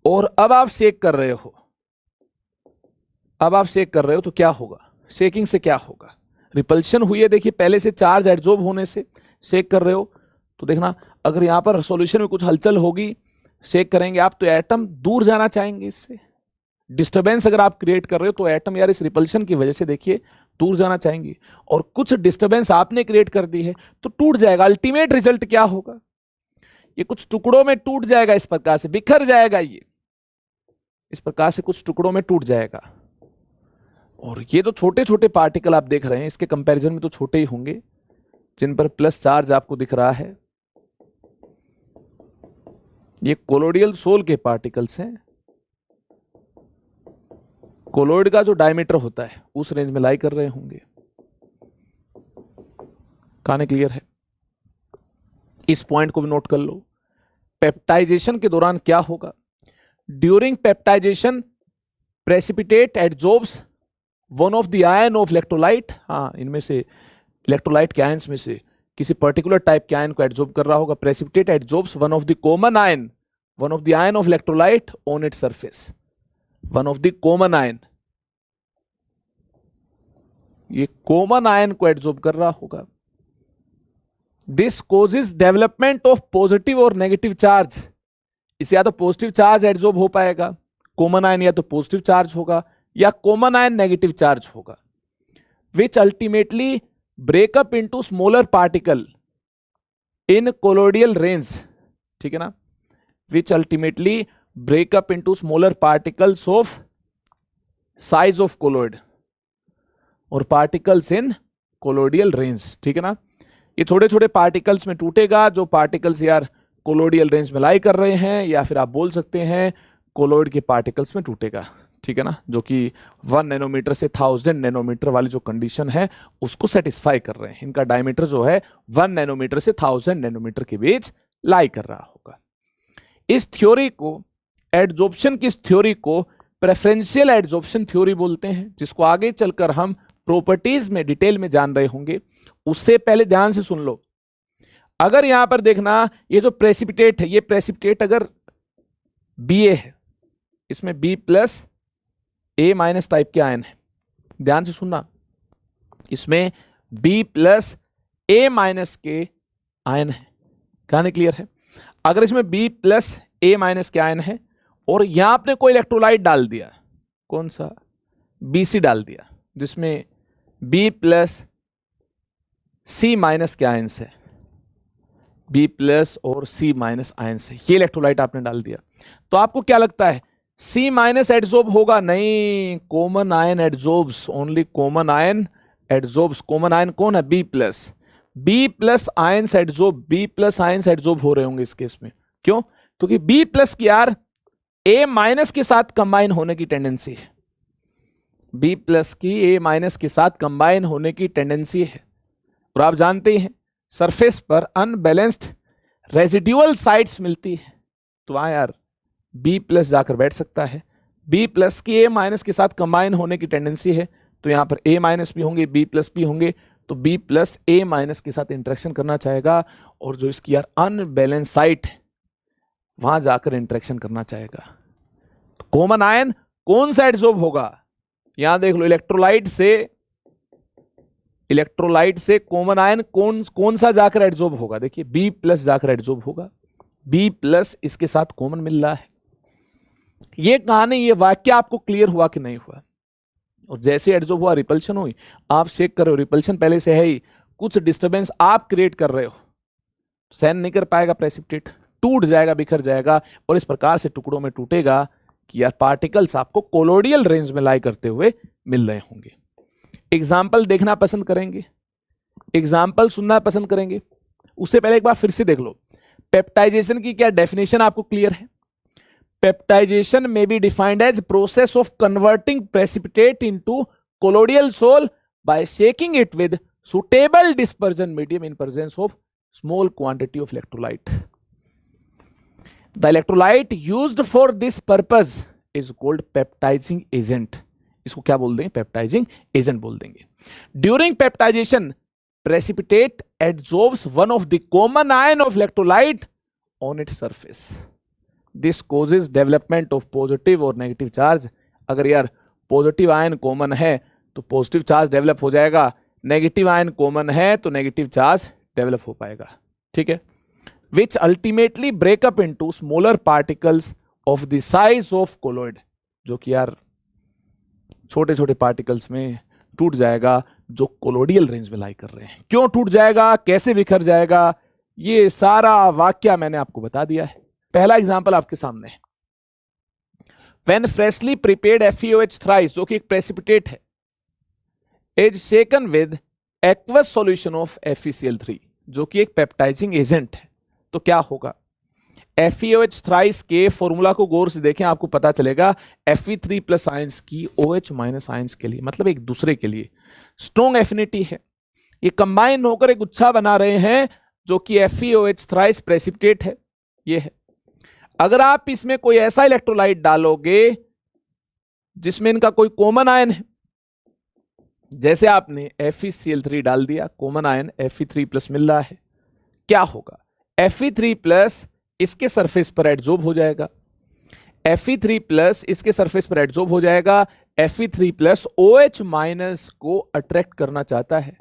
और अब आप शेक कर रहे हो, अब आप शेक कर रहे हो तो क्या होगा, शेकिंग से क्या होगा, रिपल्शन हुई है। देखिए पहले से चार्ज एडजॉर्ब होने से शेक कर रहे हो तो देखना अगर यहां पर सॉल्यूशन में कुछ हलचल होगी, शेक करेंगे आप तो एटम दूर जाना चाहेंगे, इससे डिस्टरबेंस अगर आप क्रिएट कर रहे हो तो एटम यार इस रिपल्शन की वजह से देखिए दूर जाना चाहेंगे, और कुछ डिस्टरबेंस आपने क्रिएट कर दी है तो टूट जाएगा। अल्टीमेट रिजल्ट क्या होगा, ये कुछ टुकड़ों में टूट जाएगा, इस प्रकार से बिखर जाएगा, ये इस प्रकार से कुछ टुकड़ों में टूट जाएगा। और ये तो छोटे छोटे पार्टिकल आप देख रहे हैं, इसके कंपैरिजन में तो छोटे ही होंगे जिन पर प्लस चार्ज आपको दिख रहा है। ये कोलोइडल सोल के पार्टिकल्स हैं। कोलोइड का जो डायमीटर होता है उस रेंज में लाई कर रहे होंगे। कहानी क्लियर है? इस पॉइंट को भी नोट कर लो। पेप्टाइजेशन के दौरान क्या होगा, during peptization precipitate adsorbs one of the ion of electrolyte. हाँ, इनमें से इलेक्ट्रोलाइट के आयंस में से किसी पर्टिकुलर टाइप के आयन को एडजॉर्ब कर रहा होगा। Precipitate adsorbs one of the common ion, one of the ion of electrolyte on its surface, one of the common ion, ये कॉमन आयन को एडजॉर्ब कर रहा होगा। This causes development of positive और नेगेटिव चार्ज। इसे या तो पॉजिटिव चार्ज एडजॉर्ब हो पाएगा, कॉमन आयन या तो पॉजिटिव चार्ज होगा या कॉमन आयन नेगेटिव चार्ज होगा, which ultimately breakup into smaller particle in colloidal range. ठीक है ना, which ultimately breakup into smaller particles of size of colloid और पार्टिकल्स इन कोलोइडल रेंज। ठीक है ना, ये छोटे छोटे पार्टिकल्स में टूटेगा, जो पार्टिकल्स यार कोलोइडल रेंज में लाई कर रहे हैं, या फिर आप बोल सकते हैं कोलोइड के पार्टिकल्स में टूटेगा। ठीक है ना, जो कि 1 नैनोमीटर से 1000 नैनोमीटर वाली जो कंडीशन है उसको सेटिस्फाई कर रहे हैं। इनका डायमीटर जो है 1 नैनोमीटर से 1000 नैनोमीटर के बीच लाई कर रहा होगा। इस थ्योरी को, एडजॉर्प्शन की इस थ्योरी को प्रेफरेंशियल एडजॉर्प्शन थ्योरी बोलते हैं, जिसको आगे चलकर हम प्रॉपर्टीज में डिटेल में जान रहे होंगे। उससे पहले ध्यान से सुन लो, अगर यहां पर देखना ये जो प्रेसिपिटेट है, ये प्रेसिपिटेट अगर Ba है, इसमें B plus A minus type के आयन है, ध्यान से सुनना, इसमें B प्लस A माइनस के आयन है। कहानी क्लियर है? अगर इसमें B प्लस A माइनस के आयन है और यहां आपने कोई इलेक्ट्रोलाइट डाल दिया, कौन सा, Bc डाल दिया, जिसमें B प्लस C माइनस के आयंस है, B प्लस और C माइनस आयंस है, ये इलेक्ट्रोलाइट आपने डाल दिया, तो आपको क्या लगता है C माइनस एडजॉर्ब होगा? नहीं, common ion adsorbs, only common ion adsorbs. Common ion कौन है? B plus. B plus ions adsorb, B plus ions adsorb हो रहे होंगे इस केस में। क्यों? क्योंकि B प्लस की यार A माइनस के साथ कंबाइन होने की टेंडेंसी है, B प्लस की A माइनस के साथ कंबाइन होने की टेंडेंसी है। और आप जानते हैं सरफेस पर अनबैलेंस्ड रेजिडुअल साइट्स मिलती है, तो वहां यार B प्लस जाकर बैठ सकता है। B प्लस की A माइनस के साथ कंबाइन होने की टेंडेंसी है, तो यहां पर A माइनस भी होंगे, B प्लस भी होंगे, तो B प्लस A माइनस के साथ इंटरेक्शन करना चाहेगा, और जो इसकी यार अनबैलेंस साइट है वहां जाकर इंटरेक्शन करना चाहेगा। तो कॉमन आयन कौन सा एडजॉर्ब होगा? यहां देख लो, इलेक्ट्रोलाइट से कॉमन आयन कौन सा जाकर एडजॉर्ब होगा? देखिए B प्लस जाकर एडजॉर्ब होगा, B प्लस इसके साथ कॉमन मिल रहा है। ये कहानी, ये वाक्य आपको क्लियर हुआ कि नहीं हुआ? और जैसे एडजॉर्ब हुआ, रिपल्शन हुई, आप चेक कर रहे हो, रिपल्शन पहले से है ही, कुछ डिस्टरबेंस आप क्रिएट कर रहे हो, सहन नहीं कर पाएगा प्रेसिपिटेट, टूट जाएगा, बिखर जाएगा, और इस प्रकार से टुकड़ों में टूटेगा कि यार पार्टिकल्स आपको कोलोइडल रेंज में लाई करते हुए मिल रहे होंगे। एग्जाम्पल देखना पसंद करेंगे, एग्जाम्पल सुनना पसंद करेंगे, उससे पहले एक बार फिर से देख लो, पेप्टाइजेशन की क्या डेफिनेशन आपको क्लियर है? पेप्टाइजेशन में be defined as process of converting precipitate into colloidal sole by shaking it with suitable dispersion medium in presence of small quantity of electrolyte. The electrolyte used for this purpose is called peptizing agent. इसको क्या बोल देंगे? पेप्टाइजिंग एजेंट बोल देंगे. During peptization precipitate adsorbs one of the common ion of electrolyte on its surface. This causes development of positive और negative charge. अगर यार पॉजिटिव आयन कॉमन है तो पॉजिटिव चार्ज डेवलप हो जाएगा, नेगेटिव आयन कॉमन है तो नेगेटिव चार्ज डेवलप हो पाएगा. ठीक है. Which ultimately break up into smaller particles of the size of colloid. जो कि यार छोटे छोटे पार्टिकल्स में टूट जाएगा जो कोलोडियल रेंज में लाई कर रहे हैं. क्यों टूट जाएगा, कैसे बिखर जाएगा, ये सारा वाक्य मैंने आपको बता दिया है. पहला एग्जांपल आपके सामने है. When freshly prepared FeOH thrice, जो कि एक प्रेसिपिटेट है, is shaken with aqueous solution of FeCl3, जो कि एक पेप्टाइजिंग एजेंट है, तो क्या होगा? FeOH थ्राइस के फॉर्मूला को गौर से देखें, आपको पता चलेगा Fe3 प्लस आयंस की OH माइनस आयंस के लिए, मतलब एक दूसरे के लिए स्ट्रॉन्ग एफिनिटी है. ये कंबाइन होकर एक गुच्छा बना रहे हैं जो कि FeOH थ्राइस प्रेसिपिटेट है. ये है. अगर आप इसमें कोई ऐसा इलेक्ट्रोलाइट डालोगे जिसमें इनका कोई कॉमन आयन है, जैसे आपने FeCl3 डाल दिया, कॉमन आयन Fe3 प्लस मिल रहा है, क्या होगा? Fe3 प्लस इसके सरफेस पर एडजॉर्ब हो जाएगा, Fe3 प्लस इसके सरफेस पर एडजॉर्ब हो जाएगा. Fe3 प्लस OH माइनस को अट्रैक्ट करना चाहता है,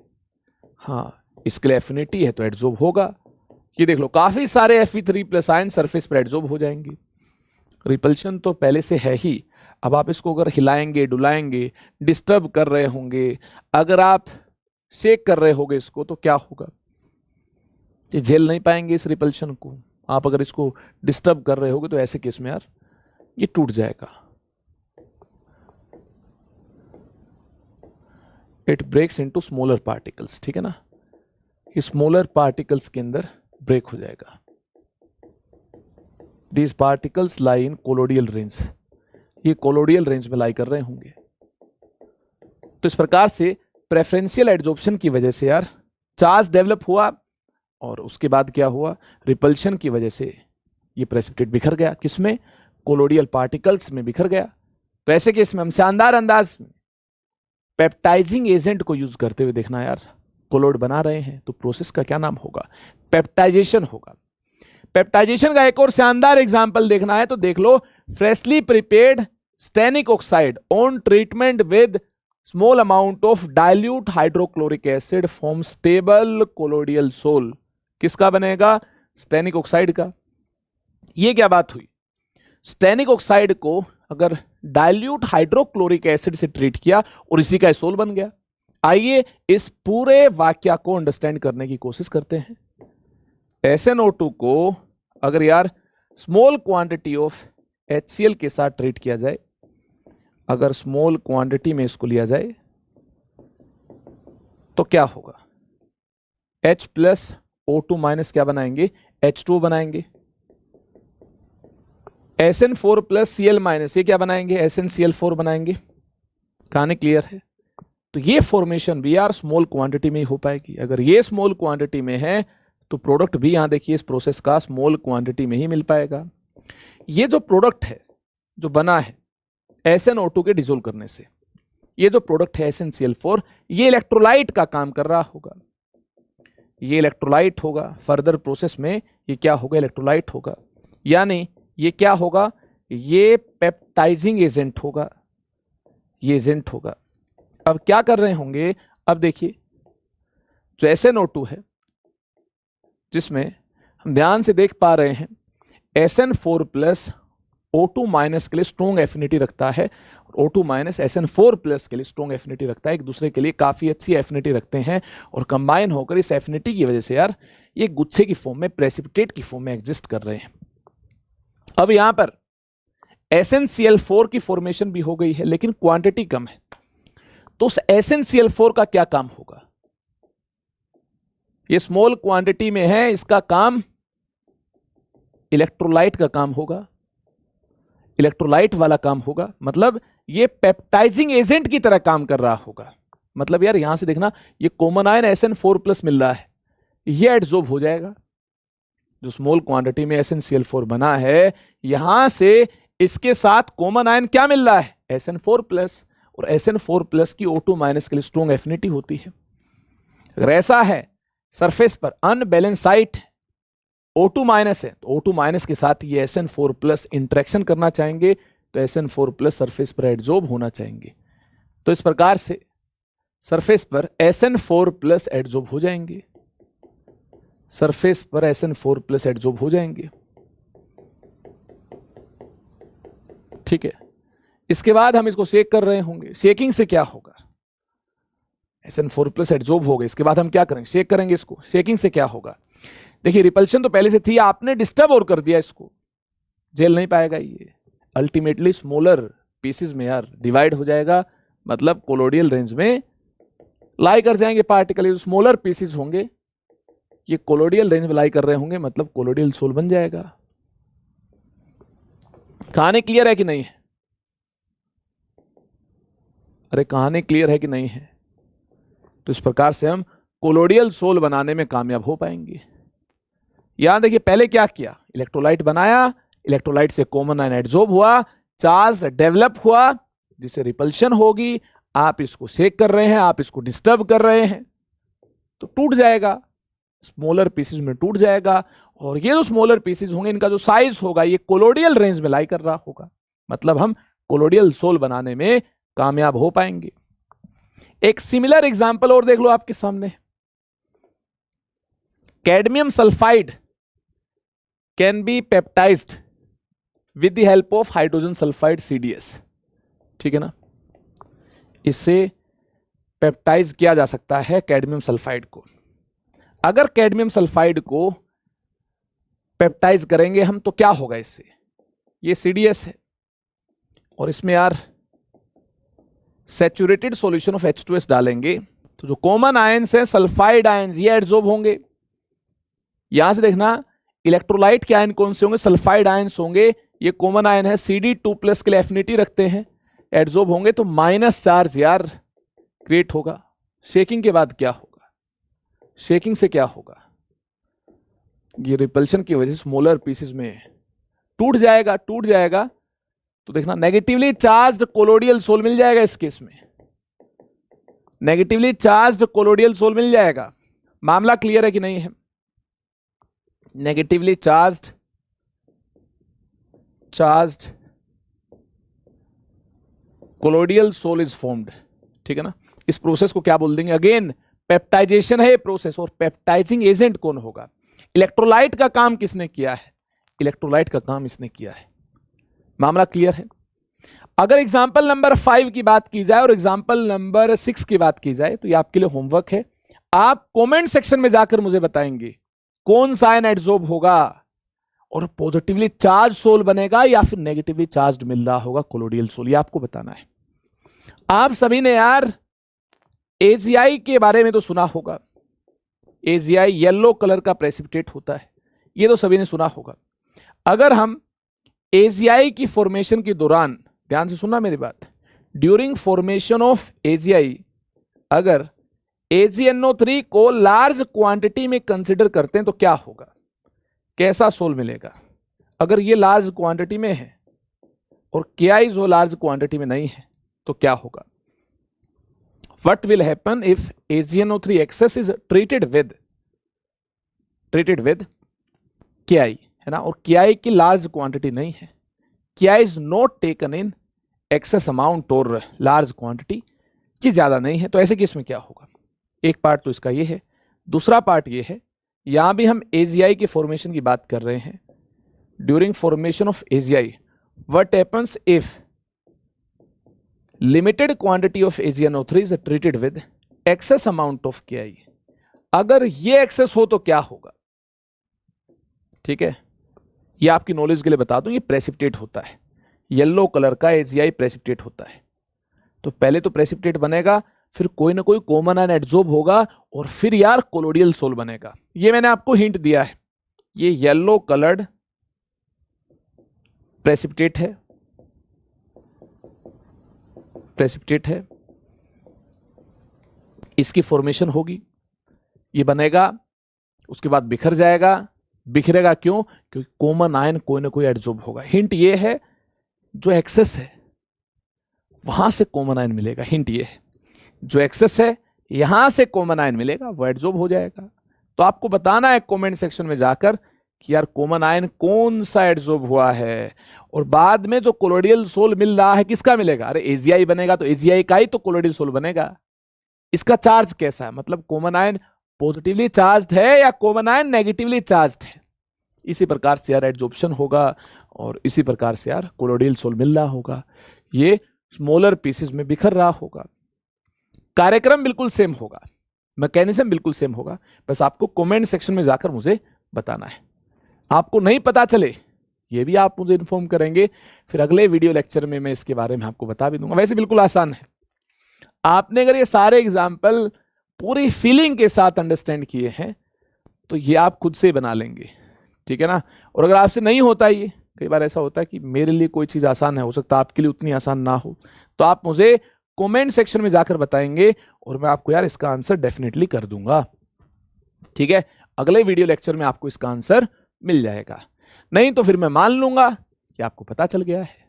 हाँ, इसके लिए एफिनिटी है तो एडजॉर्ब होगा. ये देख लो, काफी सारे Fe3 प्लस आयन सरफेस पर एडजॉर्ब हो जाएंगे. रिपल्शन तो पहले से है ही, अब आप इसको अगर हिलाएंगे, डुलाएंगे, डिस्टर्ब कर रहे होंगे, अगर आप शेक कर रहे होंगे इसको, तो क्या होगा? ये झेल नहीं पाएंगे इस रिपल्शन को. आप अगर इसको डिस्टर्ब कर रहे होगे तो ऐसे केस में यार ये टूट जाएगा. It breaks into smaller particles. ठीक है ना, ये स्मॉलर पार्टिकल्स के अंदर ब्रेक हो जाएगा. These particles lie in colloidal range. ये कोलोडियल रेंज में लाई कर रहे होंगे. तो इस प्रकार से प्रेफरेंशियल एडजॉर्प्शन की वजह से यार चार्ज डेवलप हुआ, और उसके बाद क्या हुआ? रिपल्शन की वजह से ये प्रेसिपिटेट बिखर गया. किसमें? कोलोडियल पार्टिकल्स में बिखर गया. तो ऐसे केस में हम शानदार अंदाज में पेप्टाइजिंग एजेंट को यूज करते हुए देखना यार, कोलोइड बना रहे हैं तो प्रोसेस का क्या नाम होगा? पेप्टाइजेशन होगा. पेप्टाइजेशन का एक और शानदार एग्जांपल देखना है तो देख लो. Freshly prepared stannic oxide on treatment with small amount of dilute hydrochloric acid form stable colloidal sol. किसका बनेगा? स्टेनिक ऑक्साइड का. ये क्या बात हुई? स्टेनिक ऑक्साइड को अगर डाइल्यूट हाइड्रोक्लोरिक एसिड से ट्रीट किया और इसी का सोल बन गया. आइए इस पूरे वाक्य को अंडरस्टैंड करने की कोशिश करते हैं. SnO2 को अगर यार स्मॉल क्वांटिटी ऑफ HCl के साथ ट्रीट किया जाए, अगर स्मॉल क्वांटिटी में इसको लिया जाए तो क्या होगा? H प्लस O2 माइनस क्या बनाएंगे? H2 बनाएंगे. SN4 प्लस Cl माइनस ये क्या बनाएंगे? SnCl4 बनाएंगे. कहानी क्लियर है? तो ये फॉर्मेशन भी यार स्मॉल क्वांटिटी में ही हो पाएगी. अगर ये स्मॉल क्वांटिटी में है तो प्रोडक्ट भी यहां देखिए इस प्रोसेस का स्मॉल क्वांटिटी में ही मिल पाएगा. ये जो प्रोडक्ट है जो बना है SnO2 के डिसोल्व करने से, ये जो प्रोडक्ट है SnCl4, ये इलेक्ट्रोलाइट का काम कर रहा होगा. ये इलेक्ट्रोलाइट होगा. फर्दर प्रोसेस में ये क्या होगा? इलेक्ट्रोलाइट होगा. यानी ये क्या होगा? ये पेप्टाइजिंग एजेंट होगा. ये एजेंट होगा. अब क्या कर रहे होंगे? अब देखिए, जो SnO2 है जिसमें हम ध्यान से देख पा रहे हैं SN4 प्लस O2 माइनस के लिए स्ट्रॉन्ग एफिनिटी रखता है, O2 माइनस SN4 प्लस के लिए स्ट्रॉन्ग एफिनिटी रखता है, एक दूसरे के लिए काफी अच्छी एफिनिटी रखते हैं, और कंबाइन होकर इस एफिनिटी की वजह से यार ये गुच्छे की फॉर्म में, प्रेसिपिटेट की फॉर्म में एग्जिस्ट कर रहे हैं. अब यहां पर SnCl4 की फॉर्मेशन भी हो गई है लेकिन क्वांटिटी कम है. तो उस SnCl4 का क्या काम होगा? ये स्मॉल क्वांटिटी में है, इसका काम इलेक्ट्रोलाइट का काम होगा. इलेक्ट्रोलाइट वाला काम होगा, मतलब ये पेप्टाइजिंग एजेंट की तरह काम कर रहा होगा। मतलब यार यहां से देखना, ये कॉमन आयन SN4+ मिल रहा है, ये एडजॉर्ब हो जाएगा। जो स्मॉल क्वांटिटी में SnCl4 बना है, यहां से इसके साथ कॉमन आयन क्या मिल रहा है, SN4+, और SN4+ की O2- के लिए स्ट्रॉन्ग एफिनिटी होती है। अगर ऐसा है, सरफेस पर अनबैलेंस साइट O2- है, तो O2- के साथ ये SN4+ इंटरेक्शन करना चाहेंगे, तो SN4+ सरफेस पर एडजॉर्ब होना चाहेंगे। तो इस प्रकार से सरफेस पर SN4+ एडजॉर्ब हो जाएंगे, सरफेस पर SN4+ एडजॉर्ब हो जाएंगे। ठीक है, इसके बाद हम इसको शेक कर रहे होंगे। शेकिंग से क्या होगा, SN4+ एडजॉर्ब हो गए, इसके बाद हम क्या करेंगे, शेक करेंगे इसको। शेकिंग से क्या होगा, देखिए रिपल्शन तो पहले से थी, आपने डिस्टर्ब और कर दिया इसको, जेल नहीं पाएगा ये, अल्टीमेटली स्मॉलर पीसेस में यार डिवाइड हो जाएगा, मतलब कोलोडियल रेंज में लाई कर जाएंगे पार्टिकल। स्मॉलर पीसेस होंगे, ये कोलोडियल रेंज में लाई कर रहे होंगे, मतलब कोलोडियल सोल बन जाएगा। कहानी क्लियर है कि नहीं है, अरे कहानी क्लियर है कि नहीं है। तो इस प्रकार से हम कोलोडियल सोल बनाने में कामयाब हो पाएंगे। यहां देखिए पहले क्या किया, इलेक्ट्रोलाइट बनाया, इलेक्ट्रोलाइट से कॉमन आयन एडजॉर्ब हुआ, चार्ज डेवलप हुआ, जिससे रिपल्शन होगी। आप इसको शेक कर रहे हैं, आप इसको डिस्टर्ब कर रहे हैं, तो टूट जाएगा, स्मॉलर पीसेस में टूट जाएगा। और ये जो स्मॉलर पीसेस होंगे, इनका जो साइज होगा, ये कोलोडियल रेंज में लाई कर रहा होगा, मतलब हम कोलोडियल सोल बनाने में कामयाब हो पाएंगे। एक सिमिलर एग्जांपल और देख लो आपके सामने, cadmium sulphide can be peptized with the help of hydrogen sulphide CDS। ठीक है ना, इससे पेप्टाइज किया जा सकता है कैडमियम सल्फाइड को। अगर कैडमियम सल्फाइड को पेप्टाइज करेंगे हम, तो क्या होगा इससे, ये CDS है, और इसमें यार सैचुरेटेड सॉल्यूशन ऑफ H2S डालेंगे, तो जो कॉमन आयंस है सल्फाइड आयंस, ये एडजॉर्ब होंगे। यहां से देखना, इलेक्ट्रोलाइट के आयन कौन से होंगे, सल्फाइड आयंस होंगे, ये कॉमन आयन है, CD2+ के लिए एफिनिटी रखते हैं, एडजॉर्ब होंगे, तो माइनस चार्ज यार क्रिएट होगा। शेकिंग के बाद क्या होगा, शेकिंग से क्या होगा, ये रिपल्शन की वजह से स्मॉलर पीसेस में टूट जाएगा, टूट जाएगा। तो देखना, नेगेटिवली चार्ज्ड कोलोडियल सोल मिल जाएगा इस केस में, नेगेटिवली चार्ज्ड कोलोडियल सोल मिल जाएगा। मामला क्लियर है कि नहीं है, negatively charged colloidal sol is formed. ठीक है ना, इस प्रोसेस को क्या बोल देंगे, अगेन पेप्टाइजेशन है ये प्रोसेस, और पेप्टाइजिंग एजेंट कौन होगा, इलेक्ट्रोलाइट का काम किसने किया है, इलेक्ट्रोलाइट का काम इसने किया है। मामला क्लियर है। अगर एग्जाम्पल नंबर 5 की बात की जाए और एग्जाम्पल नंबर 6 की बात की जाए, तो ये आपके लिए होमवर्क है। आप कमेंट सेक्शन में जाकर मुझे बताएंगे कौन सा आयन एडजॉर्ब होगा, और पॉजिटिवली चार्ज सोल बनेगा या फिर नेगेटिवली चार्ज मिल रहा होगा कोलोडियल सोल, ये आपको बताना है। आप सभी ने यार AgI के बारे में तो सुना होगा, AgI येलो कलर का प्रेसिपिटेट होता है, ये तो सभी ने सुना होगा। अगर हम AgI की फॉर्मेशन के दौरान, ध्यान से सुनना मेरी बात, ड्यूरिंग फॉर्मेशन ऑफ AgI अगर AgNO3 को लार्ज क्वांटिटी में कंसिडर करते हैं, तो क्या होगा, कैसा सोल मिलेगा। अगर ये लार्ज क्वांटिटी में है और KI जो लार्ज क्वांटिटी में नहीं है, तो क्या होगा, what will happen if AgNO3 excess is treated with KI, है ना, और KI की लार्ज क्वांटिटी नहीं है, KI is not taken in excess amount और लार्ज क्वांटिटी की ज्यादा नहीं है, तो ऐसे केस में क्या होगा। एक पार्ट तो इसका ये है, दूसरा पार्ट ये है, यहां भी हम AgI के फॉर्मेशन की बात कर रहे हैं। During formation of AgI what happens if limited quantity of AgNO3 is treated with excess amount of KI। अगर ये एक्सेस हो तो क्या होगा। ठीक है, ये आपकी नॉलेज के लिए बता दूं, ये प्रेसिपिटेट होता है, येलो कलर का AgI प्रेसिपिटेट होता है। तो पहले तो प्रेसिपिटेट बनेगा, फिर कोई ना कोई कॉमन आयन एडजॉर्ब होगा, और फिर यार कोलोडियल सोल बनेगा। ये मैंने आपको हिंट दिया है, ये येलो कलर्ड प्रेसिपिटेट है, प्रेसिपिटेट है, इसकी फॉर्मेशन होगी, ये बनेगा, उसके बाद बिखर जाएगा। बिखरेगा क्यों? क्योंकि कॉमन आयन कोई ना कोई एडजॉर्ब होगा। हिंट ये है जो एक्सेस है वहां से कॉमन आयन मिलेगा। हिंट ये है जो एक्सेस है यहां से कॉमन आयन मिलेगा, वो एडजॉर्ब हो जाएगा। तो आपको बताना है कमेंट सेक्शन में जाकर कि यार कॉमन आयन कौन सा एडजॉर्ब हुआ है, और बाद में जो कोलोइडल सोल मिल रहा है किसका मिलेगा? अरे AgI बनेगा तो AgI का ही तो कोलोइडल सोल बनेगा। इसका चार्ज कैसा है, मतलब कॉमन आयन पॉजिटिवली चार्ज्ड है या कॉमन आयन नेगेटिवली चार्ज्ड है। इसी प्रकार से यार एडजॉर्प्शन होगा और इसी प्रकार से यार कोलोइडल सोल मिल रहा होगा, ये स्मॉलर पीसेस में बिखर रहा होगा। कार्यक्रम बिल्कुल सेम होगा, मैकेनिज्म बिल्कुल सेम होगा, बस आपको कमेंट सेक्शन में जाकर मुझे बताना है। आपको नहीं पता चले ये भी आप मुझे इन्फॉर्म करेंगे, फिर अगले वीडियो लेक्चर में मैं इसके बारे में आपको बता भी दूंगा। वैसे बिल्कुल आसान है, आपने अगर ये सारे एग्जाम्पल पूरी फीलिंग के साथ अंडरस्टैंड किए हैं तो ये आप खुद से बना लेंगे, ठीक है ना। और अगर आपसे नहीं होता, ये कई बार ऐसा होता है कि मेरे लिए कोई चीज़ आसान है, हो सकता है आपके लिए उतनी आसान ना हो, तो आप मुझे कमेंट सेक्शन में जाकर बताएंगे और मैं आपको यार इसका आंसर डेफिनेटली कर दूंगा, ठीक है। अगले वीडियो लेक्चर में आपको इसका आंसर मिल जाएगा, नहीं तो फिर मैं मान लूंगा कि आपको पता चल गया है।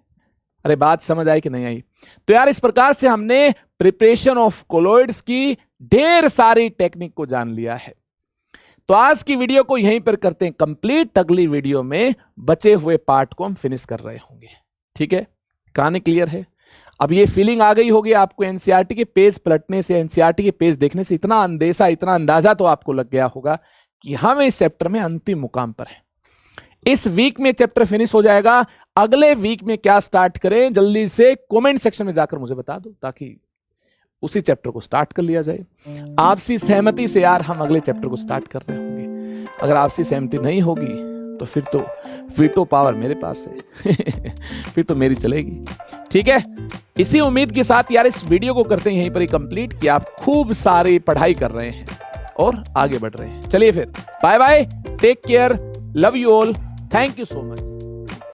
अरे बात समझ आई कि नहीं आई? तो यार इस प्रकार से हमने प्रिपरेशन ऑफ कोलॉइड्स की ढेर सारी टेक्निक को जान लिया है। तो आज की वीडियो को यहीं पर करते हैं कंप्लीट, अगली वीडियो में बचे हुए पार्ट को हम फिनिश कर रहे होंगे, ठीक है। कहानी क्लियर है? अब ये फीलिंग आ गई होगी आपको, एनसीईआरटी के पेज पलटने से, एनसीईआरटी के पेज देखने से इतना अंदेशा, इतना अंदाजा तो आपको लग गया होगा कि हम इस चैप्टर में अंतिम मुकाम पर हैं। इस वीक में चैप्टर फिनिश हो जाएगा, अगले वीक में क्या स्टार्ट करें जल्दी से कमेंट सेक्शन में जाकर मुझे बता दो, ताकि उसी चैप्टर को स्टार्ट कर लिया जाए। आपसी सहमति से यार हम अगले चैप्टर को स्टार्ट कर रहे होंगे, अगर आपसी सहमति नहीं होगी तो फिर तो वीटो पावर मेरे पास है फिर तो मेरी चलेगी, ठीक है। इसी उम्मीद के साथ यार इस वीडियो को करते हैं यहीं पर ही कंप्लीट कि आप खूब सारी पढ़ाई कर रहे हैं और आगे बढ़ रहे हैं। चलिए फिर bye bye, take care, love you all, thank you so much.